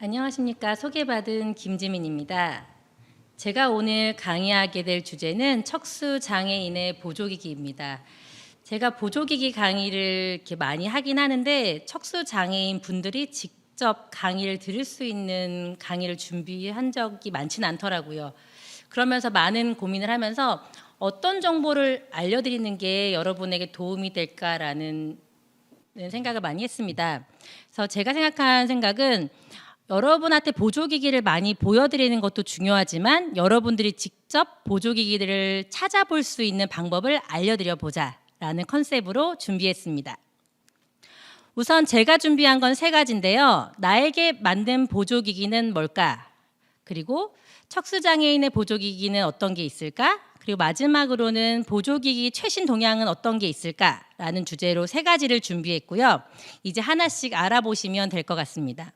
안녕하십니까. 소개받은 김지민입니다. 제가 오늘 강의하게 될 주제는 척수장애인의 보조기기입니다. 제가 보조기기 강의를 이렇게 많이 하긴 하는데 척수장애인 분들이 직접 강의를 들을 수 있는 강의를 준비한 적이 많지는 않더라고요. 그러면서 많은 고민을 하면서 어떤 정보를 알려드리는 게 여러분에게 도움이 될까라는 생각을 많이 했습니다. 그래서 제가 생각한 생각은 여러분한테 보조기기를 많이 보여드리는 것도 중요하지만 여러분들이 직접 보조기기들을 찾아볼 수 있는 방법을 알려드려 보자라는 컨셉으로 준비했습니다. 우선 제가 준비한 건 3가지인데요. 나에게 맞는 보조기기는 뭘까? 그리고 척수장애인의 보조기기는 어떤 게 있을까? 그리고 마지막으로는 보조기기 최신 동향은 어떤 게 있을까라는 주제로 3가지를 준비했고요. 이제 하나씩 알아보시면 될 것 같습니다.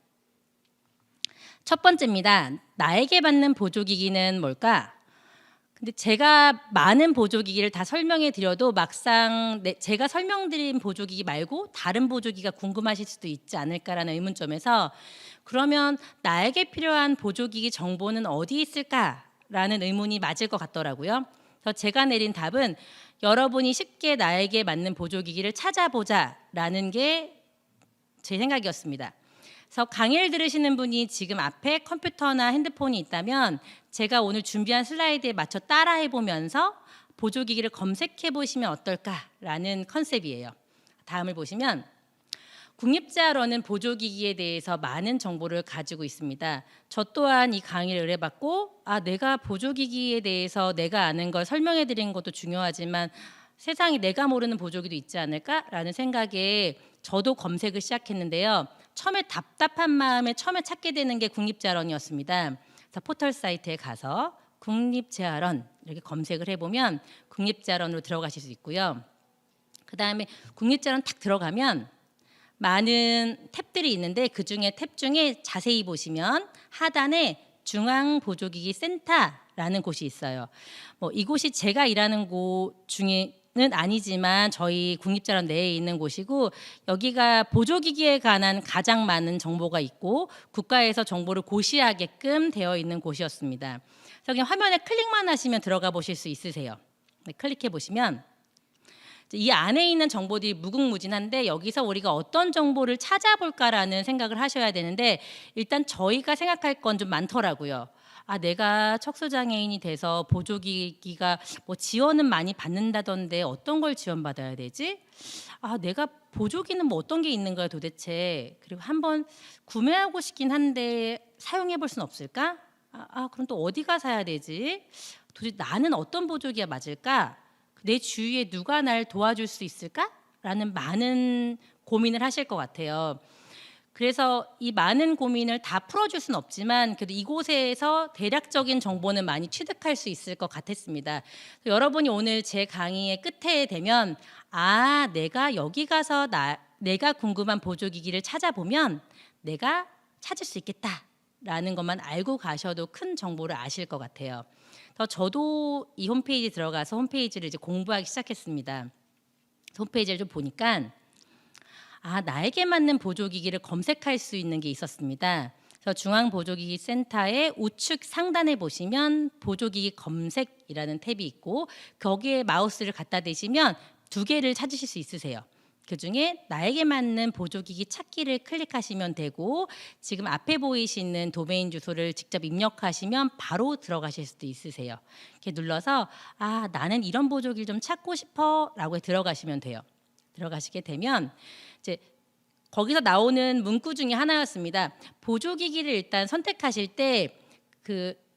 첫 번째입니다. 나에게 맞는 보조기기는 뭘까? 근데 제가 많은 보조기기를 다 설명해 드려도 막상 제가 설명드린 보조기기 말고 다른 보조기가 궁금하실 수도 있지 않을까라는 의문점에서 그러면 나에게 필요한 보조기기 정보는 어디 있을까라는 의문이 맞을 것 같더라고요. 그래서 제가 내린 답은 여러분이 쉽게 나에게 맞는 보조기기를 찾아보자라는 게 제 생각이었습니다. 그래서 강의를 들으시는 분이 지금 앞에 컴퓨터나 핸드폰이 있다면 제가 오늘 준비한 슬라이드에 맞춰 따라해 보면서 보조기기를 검색해 보시면 어떨까라는 컨셉이에요. 다음을 보시면 국립재활원은 보조기기에 대해서 많은 정보를 가지고 있습니다. 저 또한 이 강의를 의뢰받고 내가 보조기기에 대해서 내가 아는 걸 설명해 드리는 것도 중요하지만 세상에 내가 모르는 보조기도 있지 않을까라는 생각에 저도 검색을 시작했는데요. 처음에 답답한 마음에 처음에 찾게 되는 게 국립재활원이었습니다. 그래서 포털 사이트에 가서 국립재활원 이렇게 검색을 해보면 국립재활원으로 들어가실 수 있고요. 그 다음에 국립재활원 딱 들어가면 많은 탭들이 있는데 그중에 탭 중에 자세히 보시면 하단에 중앙보조기기 센터라는 곳이 있어요. 이곳이 제가 일하는 곳 중에 는 아니지만 저희 국립재활원 내에 있는 곳이고 여기가 보조기기에 관한 가장 많은 정보가 있고 국가에서 정보를 고시하게끔 되어 있는 곳이었습니다. 여기 화면에 클릭만 하시면 들어가 보실 수 있으세요. 네, 클릭해 보시면 이 안에 있는 정보들이 무궁무진한데 여기서 우리가 어떤 정보를 찾아볼까라는 생각을 하셔야 되는데 일단 저희가 생각할 건 좀 많더라고요. 내가 척수장애인이 돼서 보조기기가 지원은 많이 받는다던데 어떤 걸 지원받아야 되지? 내가 보조기는 어떤 게 있는 거야 도대체? 그리고 한번 구매하고 싶긴 한데 사용해 볼 수는 없을까? 그럼 또 어디가 사야 되지? 도대체 나는 어떤 보조기가 맞을까? 내 주위에 누가 날 도와줄 수 있을까? 라는 많은 고민을 하실 것 같아요. 그래서 이 많은 고민을 다 풀어줄 수는 없지만 그래도 이곳에서 대략적인 정보는 많이 취득할 수 있을 것 같았습니다. 여러분이 오늘 제 강의의 끝에 되면 내가 여기 가서 내가 궁금한 보조기기를 찾아보면 내가 찾을 수 있겠다라는 것만 알고 가셔도 큰 정보를 아실 것 같아요. 저도 이 홈페이지 들어가서 홈페이지를 이제 공부하기 시작했습니다. 홈페이지를 좀 보니까 나에게 맞는 보조기기를 검색할 수 있는 게 있었습니다. 그래서 중앙보조기기 센터의 우측 상단에 보시면 보조기기 검색이라는 탭이 있고 거기에 마우스를 갖다 대시면 2개를 찾으실 수 있으세요. 그중에 나에게 맞는 보조기기 찾기를 클릭하시면 되고 지금 앞에 보이시는 도메인 주소를 직접 입력하시면 바로 들어가실 수도 있으세요. 이렇게 눌러서 나는 이런 보조기를 좀 찾고 싶어 라고 들어가시면 돼요. 들어가시게 되면 이제 거기서 나오는 문구 중에 하나였습니다. 보조기기를 일단 선택하실 때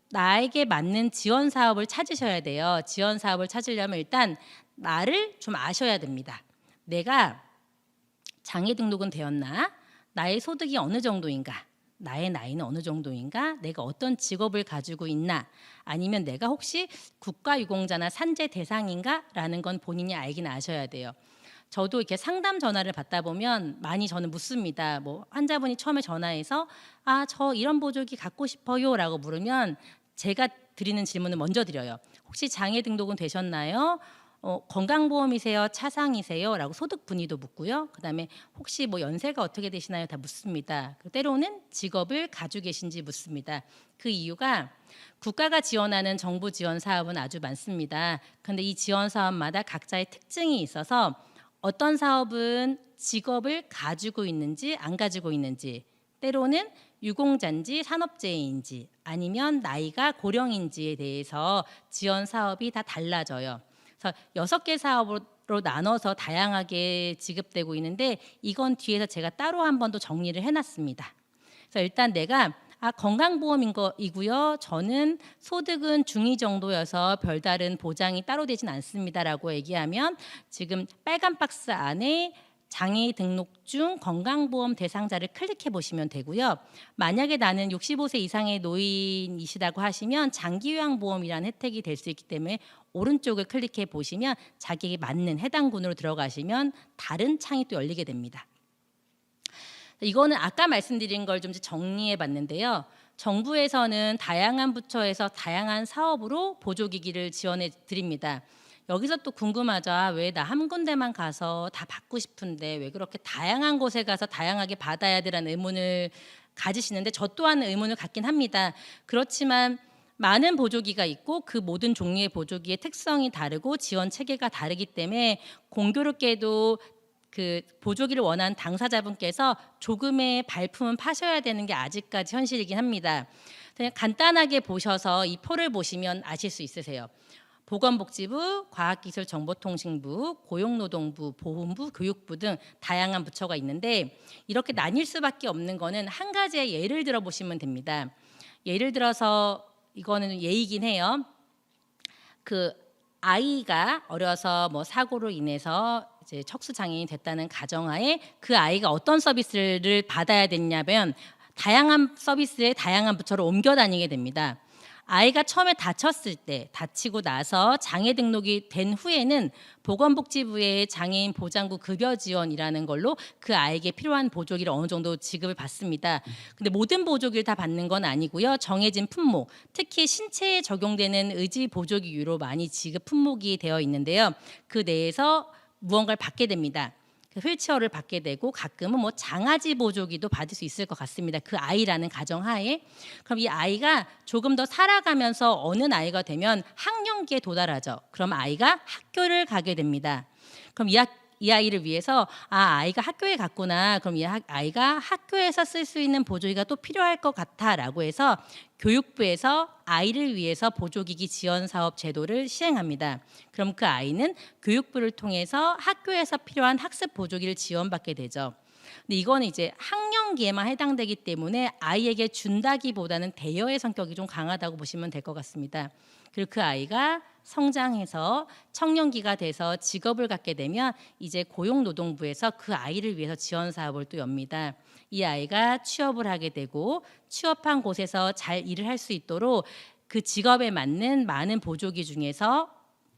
나에게 맞는 지원 사업을 찾으셔야 돼요. 지원 사업을 찾으려면 일단 나를 좀 아셔야 됩니다. 내가 장애 등록은 되었나? 나의 소득이 어느 정도인가? 나의 나이는 어느 정도인가? 내가 어떤 직업을 가지고 있나? 아니면 내가 혹시 국가유공자나 산재 대상인가? 라는 건 본인이 알긴 아셔야 돼요. 저도 이렇게 상담 전화를 받다 보면 많이 저는 묻습니다. 환자분이 처음에 전화해서 저 이런 보조기 갖고 싶어요 라고 물으면 제가 드리는 질문을 먼저 드려요. 혹시 장애 등록은 되셨나요? 건강보험이세요? 차상이세요? 라고 소득 분위도 묻고요. 그다음에 혹시 뭐 연세가 어떻게 되시나요? 다 묻습니다. 때로는 직업을 가지고 계신지 묻습니다. 그 이유가 국가가 지원하는 정부 지원 사업은 아주 많습니다. 그런데 이 지원 사업마다 각자의 특징이 있어서 어떤 사업은 직업을 가지고 있는지 안 가지고 있는지, 때로는 유공자인지 산업재해인지 아니면 나이가 고령인지에 대해서 지원 사업이 다 달라져요. 그래서 6개 사업으로 나눠서 다양하게 지급되고 있는데 이건 뒤에서 제가 따로 한 번 더 정리를 해놨습니다. 그래서 일단 내가 건강보험인 거이고요. 저는 소득은 중위 정도여서 별다른 보장이 따로 되진 않습니다라고 얘기하면 지금 빨간 박스 안에 장애 등록 중 건강보험 대상자를 클릭해 보시면 되고요. 만약에 나는 65세 이상의 노인이시다고 하시면 장기요양보험이라는 혜택이 될 수 있기 때문에 오른쪽을 클릭해 보시면 자기에게 맞는 해당 군으로 들어가시면 다른 창이 또 열리게 됩니다. 이거는 아까 말씀드린 걸 좀 정리해 봤는데요. 정부에서는 다양한 부처에서 다양한 사업으로 보조기기를 지원해 드립니다. 여기서 또 궁금하죠. 왜 나 한 군데만 가서 다 받고 싶은데 왜 그렇게 다양한 곳에 가서 다양하게 받아야 되라는 의문을 가지시는데 저 또한 의문을 갖긴 합니다. 그렇지만 많은 보조기가 있고 그 모든 종류의 보조기의 특성이 다르고 지원 체계가 다르기 때문에 공교롭게도 그 보조기를 원하는 당사자분께서 조금의 발품은 파셔야 되는 게 아직까지 현실이긴 합니다. 그냥 간단하게 보셔서 이 표를 보시면 아실 수 있으세요. 보건복지부, 과학기술정보통신부, 고용노동부, 보훈부, 교육부 등 다양한 부처가 있는데 이렇게 나뉠 수밖에 없는 거는 한 가지의 예를 들어 보시면 됩니다. 예를 들어서 이거는 예이긴 해요. 그 아이가 어려서 뭐 사고로 인해서 이제 척수장애인이 됐다는 가정하에 그 아이가 어떤 서비스를 받아야 되냐면 다양한 서비스에 다양한 부처로 옮겨 다니게 됩니다. 아이가 처음에 다쳤을 때 다치고 나서 장애 등록이 된 후에는 보건복지부의 장애인 보장구 급여 지원이라는 걸로 그 아이에게 필요한 보조기를 어느 정도 지급을 받습니다. 근데 모든 보조기를 다 받는 건 아니고요. 정해진 품목, 특히 신체에 적용되는 의지 보조기유로 많이 지급 품목이 되어 있는데요. 그 내에서 무언가를 받게 됩니다. 휠체어를 받게 되고 가끔은 뭐 장아지 보조기도 받을 수 있을 것 같습니다. 그 아이라는 가정하에. 그럼 이 아이가 조금 더 살아가면서 어느 나이가 되면 학령기에 도달하죠. 그럼 아이가 학교를 가게 됩니다. 그럼 이 아이를 위해서 아이가 학교에 갔구나. 그럼 이 아이가 학교에서 쓸 수 있는 보조기가 또 필요할 것 같아라고 해서 교육부에서 아이를 위해서 보조기기 지원 사업 제도를 시행합니다. 그럼 그 아이는 교육부를 통해서 학교에서 필요한 학습 보조기를 지원받게 되죠. 근데 이거는 이제 학령기에만 해당되기 때문에 아이에게 준다기보다는 대여의 성격이 좀 강하다고 보시면 될 것 같습니다. 그리고 그 아이가 성장해서 청년기가 돼서 직업을 갖게 되면 이제 고용노동부에서 그 아이를 위해서 지원 사업을 또 엽니다. 이 아이가 취업을 하게 되고 취업한 곳에서 잘 일을 할 수 있도록 그 직업에 맞는 많은 보조기 중에서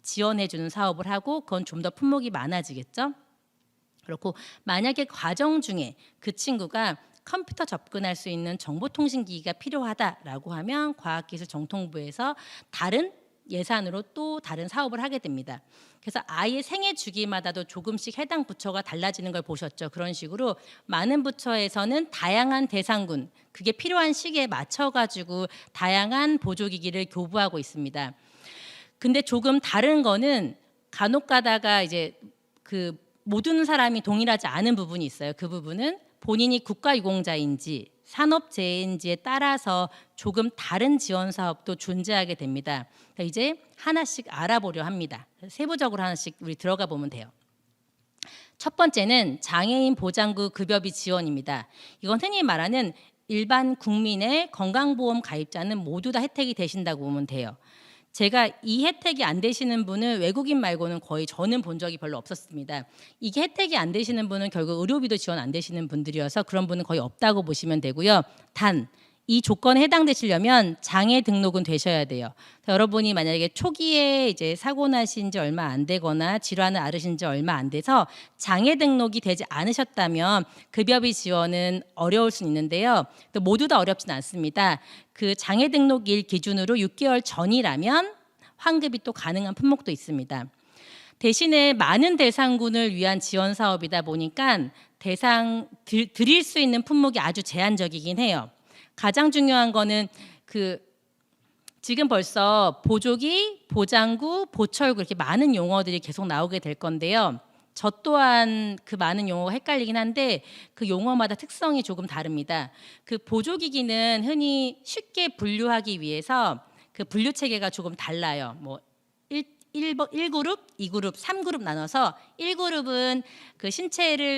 지원해 주는 사업을 하고 그건 좀 더 품목이 많아지겠죠. 그렇고 만약에 과정 중에 그 친구가 컴퓨터 접근할 수 있는 정보통신기기가 필요하다라고 하면 과학기술정통부에서 다른 예산으로 또 다른 사업을 하게 됩니다. 그래서 아이의 생애 주기마다도 조금씩 해당 부처가 달라지는 걸 보셨죠. 그런 식으로 많은 부처에서는 다양한 대상군, 그게 필요한 시기에 맞춰가지고 다양한 보조기기를 교부하고 있습니다. 근데 조금 다른 거는 간혹 가다가 이제 그 모든 사람이 동일하지 않은 부분이 있어요. 그 부분은 본인이 국가유공자인지 산업재해인지에 따라서 조금 다른 지원 사업도 존재하게 됩니다. 이제 하나씩 알아보려 합니다. 세부적으로 하나씩 우리 들어가 보면 돼요. 첫 번째는 장애인 보장구 급여비 지원입니다. 이건 흔히 말하는 일반 국민의 건강보험 가입자는 모두 다 혜택이 되신다고 보면 돼요. 제가 이 혜택이 안 되시는 분은 외국인 말고는 거의 저는 본 적이 별로 없었습니다. 이게 혜택이 안 되시는 분은 결국 의료비도 지원 안 되시는 분들이어서 그런 분은 거의 없다고 보시면 되고요. 단 이 조건에 해당되시려면 장애 등록은 되셔야 돼요. 여러분이 만약에 초기에 이제 사고 나신 지 얼마 안 되거나 질환을 앓으신 지 얼마 안 돼서 장애 등록이 되지 않으셨다면 급여비 지원은 어려울 수 있는데요. 또 모두 다 어렵진 않습니다. 그 장애 등록일 기준으로 6개월 전이라면 환급이 또 가능한 품목도 있습니다. 대신에 많은 대상군을 위한 지원 사업이다 보니까 드릴 수 있는 품목이 아주 제한적이긴 해요. 가장 중요한 거는 지금 벌써 보조기, 보장구, 보철구 이렇게 많은 용어들이 계속 나오게 될 건데요. 저 또한 그 많은 용어가 헷갈리긴 한데 그 용어마다 특성이 조금 다릅니다. 그 보조기기는 흔히 쉽게 분류하기 위해서 그 분류 체계가 조금 달라요. 뭐 1그룹, 2그룹, 3그룹 나눠서 1그룹은 그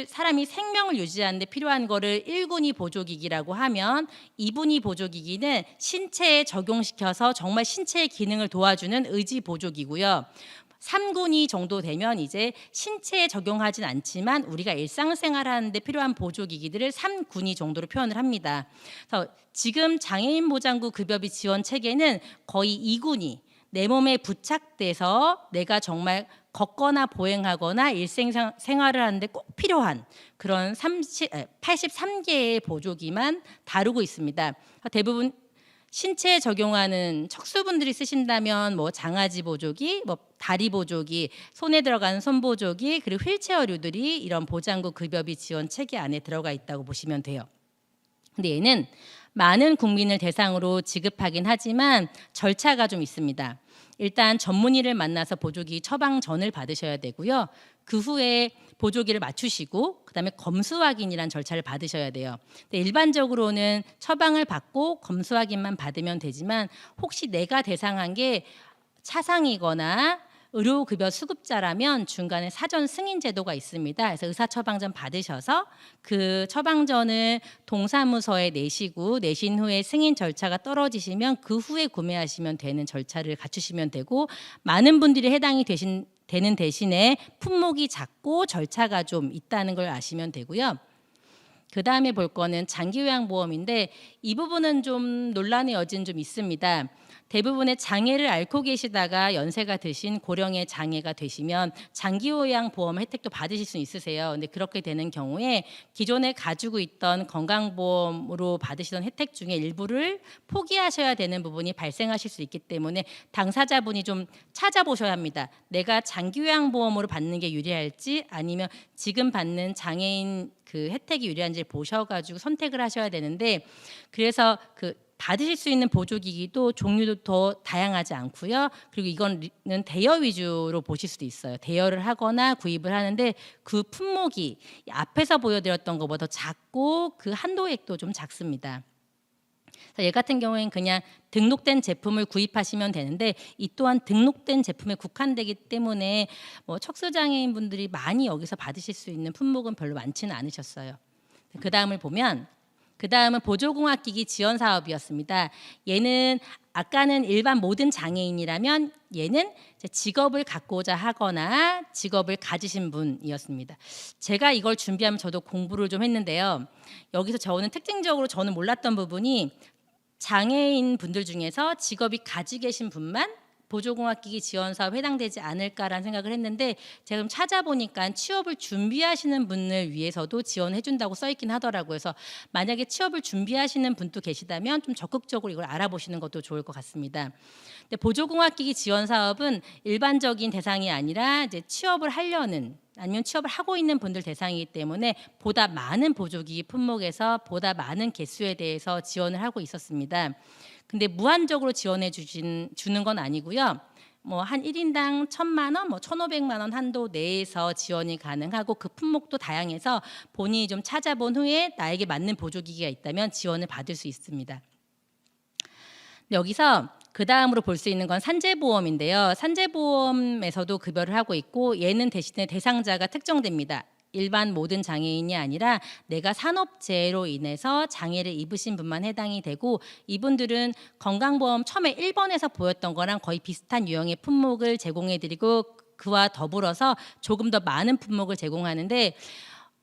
사람이 생명을 유지하는 데 필요한 거를 1군이 보조기기라고 하면 2분위 보조기기는 신체에 적용시켜서 정말 신체의 기능을 도와주는 의지 보조기고요. 3군이 정도 되면 이제 신체에 적용하진 않지만 우리가 일상생활 하는데 필요한 보조기기들을 3군위 정도로 표현을 합니다. 그래서 지금 장애인 보장구 급여비 지원 체계는 거의 2군위, 내 몸에 부착돼서 내가 정말 걷거나 보행하거나 일생생활을 하는데 꼭 필요한 그런 83개의 보조기만 다루고 있습니다. 대부분 신체에 적용하는 척수분들이 쓰신다면 뭐 장아지 보조기, 뭐 다리 보조기, 손에 들어가는 손 보조기, 그리고 휠체어류들이 이런 보장구 급여비 지원 체계 안에 들어가 있다고 보시면 돼요. 근데 얘는 많은 국민을 대상으로 지급하긴 하지만 절차가 좀 있습니다. 일단 전문의를 만나서 보조기 처방전을 받으셔야 되고요. 그 후에 보조기를 맞추시고 그다음에 검수 확인이란 절차를 받으셔야 돼요. 근데 일반적으로는 처방을 받고 검수 확인만 받으면 되지만 혹시 내가 대상한 게 차상이거나 의료급여 수급자라면 중간에 사전 승인 제도가 있습니다. 그래서 의사 처방전 받으셔서 그 처방전을 동사무소에 내시고 내신 후에 승인 절차가 떨어지시면 그 후에 구매하시면 되는 절차를 갖추시면 되고 많은 분들이 해당이 되는 대신에 품목이 작고 절차가 좀 있다는 걸 아시면 되고요. 그 다음에 볼 거는 장기요양보험인데 이 부분은 좀 논란의 여지는 좀 있습니다. 대부분의 장애를 앓고 계시다가 연세가 드신 고령의 장애가 되시면 장기요양보험 혜택도 받으실 수 있으세요. 근데 그렇게 되는 경우에 기존에 가지고 있던 건강보험으로 받으시던 혜택 중에 일부를 포기하셔야 되는 부분이 발생하실 수 있기 때문에 당사자분이 좀 찾아보셔야 합니다. 내가 장기요양보험으로 받는 게 유리할지 아니면 지금 받는 장애인 그 혜택이 유리한지 보셔가지고 선택을 하셔야 되는데 그래서 받으실 수 있는 보조기기도 종류도 더 다양하지 않고요. 그리고 이거는 대여 위주로 보실 수도 있어요. 대여를 하거나 구입을 하는데 그 품목이 앞에서 보여드렸던 것보다 작고 그 한도액도 좀 작습니다. 얘 같은 경우에는 그냥 등록된 제품을 구입하시면 되는데 이 또한 등록된 제품에 국한되기 때문에 뭐 척수장애인 분들이 많이 여기서 받으실 수 있는 품목은 별로 많지는 않으셨어요. 그 다음을 보면 그 다음은 보조공학기기 지원 사업이었습니다. 얘는 아까는 일반 모든 장애인이라면 얘는 직업을 갖고자 하거나 직업을 가지신 분이었습니다. 제가 이걸 준비하면 저도 공부를 좀 했는데요. 여기서 특징적으로 저는 몰랐던 부분이 장애인 분들 중에서 직업이 가지고 계신 분만 보조공학기기 지원 사업 해당되지 않을까라는 생각을 했는데 제가 좀 찾아보니까 취업을 준비하시는 분을 위해서도 지원해 준다고 써 있긴 하더라고요. 그래서 만약에 취업을 준비하시는 분도 계시다면 좀 적극적으로 이걸 알아보시는 것도 좋을 것 같습니다. 근데 보조공학기기 지원 사업은 일반적인 대상이 아니라 이제 취업을 하려는 아니면 취업을 하고 있는 분들 대상이기 때문에 보다 많은 보조기기 품목에서 보다 많은 개수에 대해서 지원을 하고 있었습니다. 근데 무한적으로 지원해 주는 건 아니고요. 뭐 한 1인당 1,000만 원, 뭐 1,500만 원 한도 내에서 지원이 가능하고 그 품목도 다양해서 본인이 좀 찾아본 후에 나에게 맞는 보조기기가 있다면 지원을 받을 수 있습니다. 여기서 그 다음으로 볼 수 있는 건 산재보험인데요. 산재보험에서도 급여를 하고 있고 얘는 대신에 대상자가 특정됩니다. 일반 모든 장애인이 아니라 내가 산업재해로 인해서 장애를 입으신 분만 해당이 되고 이분들은 건강보험 처음에 1번에서 보였던 거랑 거의 비슷한 유형의 품목을 제공해드리고 그와 더불어서 조금 더 많은 품목을 제공하는데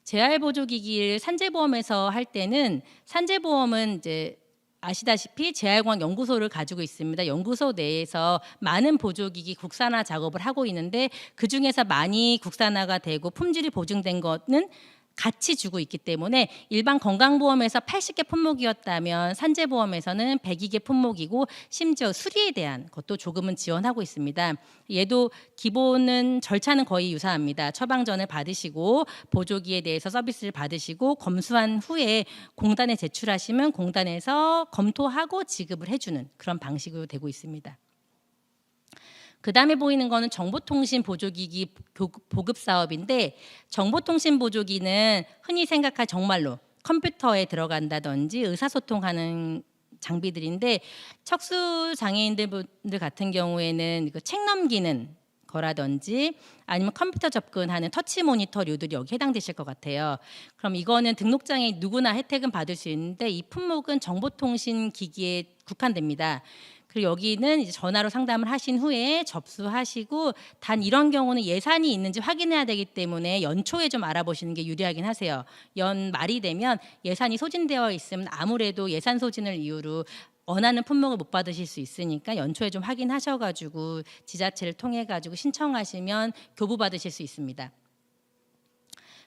재활보조기기를 산재보험에서 할 때는 산재보험은 이제 아시다시피 재활공학연구소를 가지고 있습니다. 연구소 내에서 많은 보조기기 국산화 작업을 하고 있는데 그중에서 많이 국산화가 되고 품질이 보증된 것은 같이 주고 있기 때문에 일반 건강보험에서 80개 품목이었다면 산재보험에서는 102개 품목이고 심지어 수리에 대한 것도 조금은 지원하고 있습니다. 얘도 기본은 절차는 거의 유사합니다. 처방전을 받으시고 보조기에 대해서 서비스를 받으시고 검수한 후에 공단에 제출하시면 공단에서 검토하고 지급을 해주는 그런 방식으로 되고 있습니다. 그 다음에 보이는 거는 정보통신 보조기기 보급 사업인데, 정보통신 보조기는 흔히 생각할 정말로 컴퓨터에 들어간다든지 의사소통하는 장비들인데, 척수 장애인들 같은 경우에는 책 넘기는 거라든지 아니면 컴퓨터 접근하는 터치 모니터류들이 여기 해당되실 것 같아요. 그럼 이거는 등록장애인 누구나 혜택은 받을 수 있는데 이 품목은 정보통신 기기에 국한됩니다. 그리고 여기는 이제 전화로 상담을 하신 후에 접수하시고, 단 이런 경우는 예산이 있는지 확인해야 되기 때문에 연초에 좀 알아보시는 게 유리하긴 하세요. 연말이 되면 예산이 소진되어 있으면 아무래도 예산 소진을 이유로 원하는 품목을 못 받으실 수 있으니까 연초에 좀 확인하셔가지고 지자체를 통해가지고 신청하시면 교부 받으실 수 있습니다.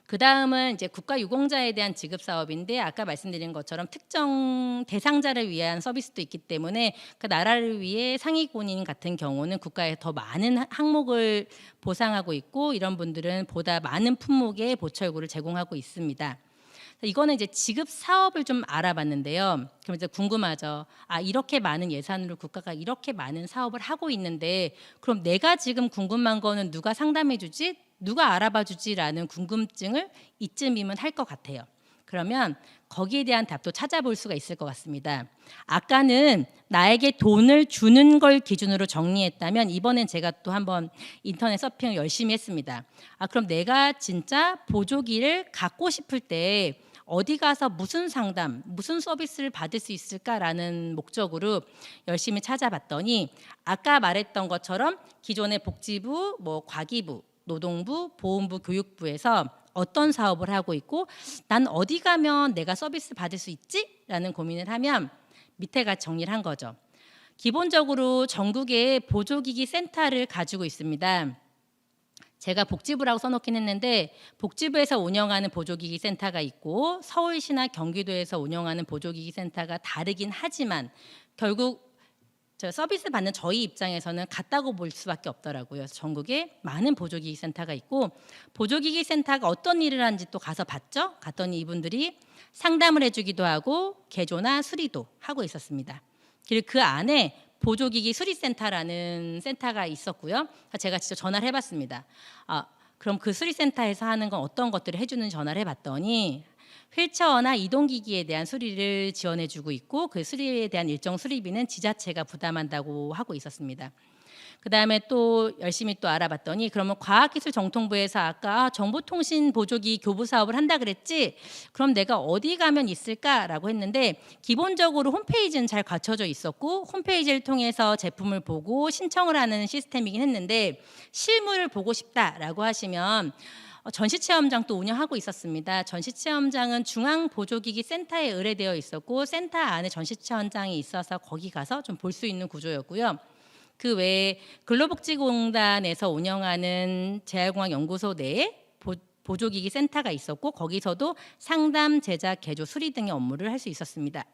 그 다음은 이제 국가유공자에 대한 지급 사업인데, 아까 말씀드린 것처럼 특정 대상자를 위한 서비스도 있기 때문에 그 나라를 위해 상위권인 같은 경우는 국가에 더 많은 항목을 보상하고 있고, 이런 분들은 보다 많은 품목의 보철구를 제공하고 있습니다. 이거는 이제 지급 사업을 좀 알아봤는데요. 그럼 이제 궁금하죠. 아, 이렇게 많은 예산으로 국가가 이렇게 많은 사업을 하고 있는데, 그럼 내가 지금 궁금한 거는 누가 상담해 주지? 누가 알아봐 주지라는 궁금증을 이쯤이면 할 것 같아요. 그러면 거기에 대한 답도 찾아볼 수가 있을 것 같습니다. 아까는 나에게 돈을 주는 걸 기준으로 정리했다면, 이번엔 제가 또 한번 인터넷 서핑을 열심히 했습니다. 아, 그럼 내가 진짜 보조기를 갖고 싶을 때 어디 가서 무슨 상담, 무슨 서비스를 받을 수 있을까라는 목적으로 열심히 찾아봤더니, 아까 말했던 것처럼 기존의 복지부, 과기부, 노동부, 보훈부, 교육부에서 어떤 사업을 하고 있고 난 어디 가면 내가 서비스 받을 수 있지? 라는 고민을 하면 밑에 같이 정리를 한 거죠. 기본적으로 전국에 보조기기 센터를 가지고 있습니다. 제가 복지부라고 써놓긴 했는데 복지부에서 운영하는 보조기기 센터가 있고 서울시나 경기도에서 운영하는 보조기기 센터가 다르긴 하지만 결국 서비스 받는 저희 입장에서는 같다고 볼 수밖에 없더라고요. 전국에 많은 보조기기 센터가 있고, 보조기기 센터가 어떤 일을 하는지 또 가서 봤죠. 갔더니 이분들이 상담을 해주기도 하고 개조나 수리도 하고 있었습니다. 그리고 그 안에 보조기기 수리센터라는 센터가 있었고요. 제가 직접 전화를 해봤습니다. 그럼 그 수리센터에서 하는 건 어떤 것들을 해주는 전화를 해봤더니 휠체어나 이동기기에 대한 수리를 지원해주고 있고, 그 수리에 대한 일정 수리비는 지자체가 부담한다고 하고 있었습니다. 그 다음에 또 열심히 또 알아봤더니, 그러면 과학기술정통부에서 아까 정보통신 보조기 교부 사업을 한다 그랬지? 그럼 내가 어디 가면 있을까라고 했는데, 기본적으로 홈페이지는 잘 갖춰져 있었고 홈페이지를 통해서 제품을 보고 신청을 하는 시스템이긴 했는데, 실물을 보고 싶다라고 하시면 전시체험장도 운영하고 있었습니다. 전시체험장은 중앙보조기기 센터에 의뢰되어 있었고 센터 안에 전시체험장이 있어서 거기 가서 좀 볼 수 있는 구조였고요. 그 외에 근로복지공단에서 운영하는 재활공학연구소 내에 보조기기 센터가 있었고 거기서도 상담, 제작, 개조, 수리 등의 업무를 할 수 있었습니다.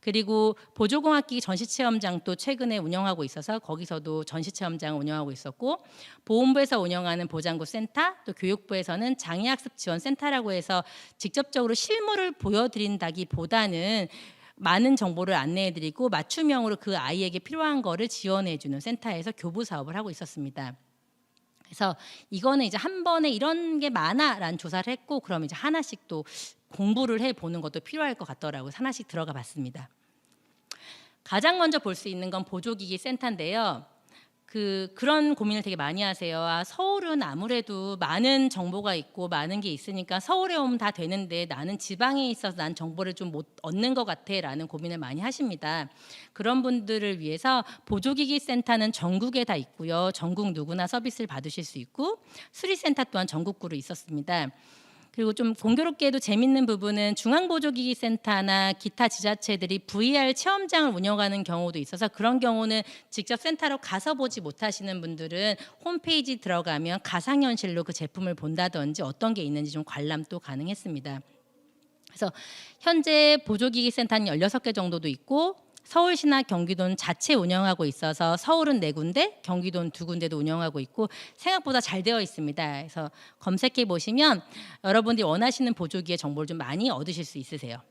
그리고 보조공학기기 전시체험장도 최근에 운영하고 있어서 거기서도 전시체험장을 운영하고 있었고, 보훈부에서 운영하는 보장구 센터, 또 교육부에서는 장애학습 지원센터라고 해서 직접적으로 실물을 보여드린다기보다는 많은 정보를 안내해드리고 맞춤형으로 그 아이에게 필요한 거를 지원해주는 센터에서 교부 사업을 하고 있었습니다. 그래서 이거는 이제 한 번에 이런 게 많아라는 조사를 했고, 그럼 이제 하나씩 또 공부를 해보는 것도 필요할 것 같더라고요. 하나씩 들어가 봤습니다. 가장 먼저 볼 수 있는 건 보조기기 센터인데요. 그런 고민을 되게 많이 하세요. 서울은 아무래도 많은 정보가 있고 많은 게 있으니까 서울에 오면 다 되는데 나는 지방에 있어서 난 정보를 좀 못 얻는 것 같아 라는 고민을 많이 하십니다. 그런 분들을 위해서 보조기기 센터는 전국에 다 있고요. 전국 누구나 서비스를 받으실 수 있고 수리센터 또한 전국구로 있었습니다. 그리고 좀 공교롭게도 재밌는 부분은 중앙보조기기 센터나 기타 지자체들이 VR 체험장을 운영하는 경우도 있어서 그런 경우는 직접 센터로 가서 보지 못하시는 분들은 홈페이지 들어가면 가상현실로 그 제품을 본다든지 어떤 게 있는지 좀 관람도 가능했습니다. 그래서 현재 보조기기 센터는 16개 정도도 있고 서울시나 경기도는 자체 운영하고 있어서 서울은 4군데, 경기도는 2군데도 운영하고 있고 생각보다 잘 되어 있습니다. 그래서 검색해 보시면 여러분들이 원하시는 보조기의 정보를 좀 많이 얻으실 수 있으세요.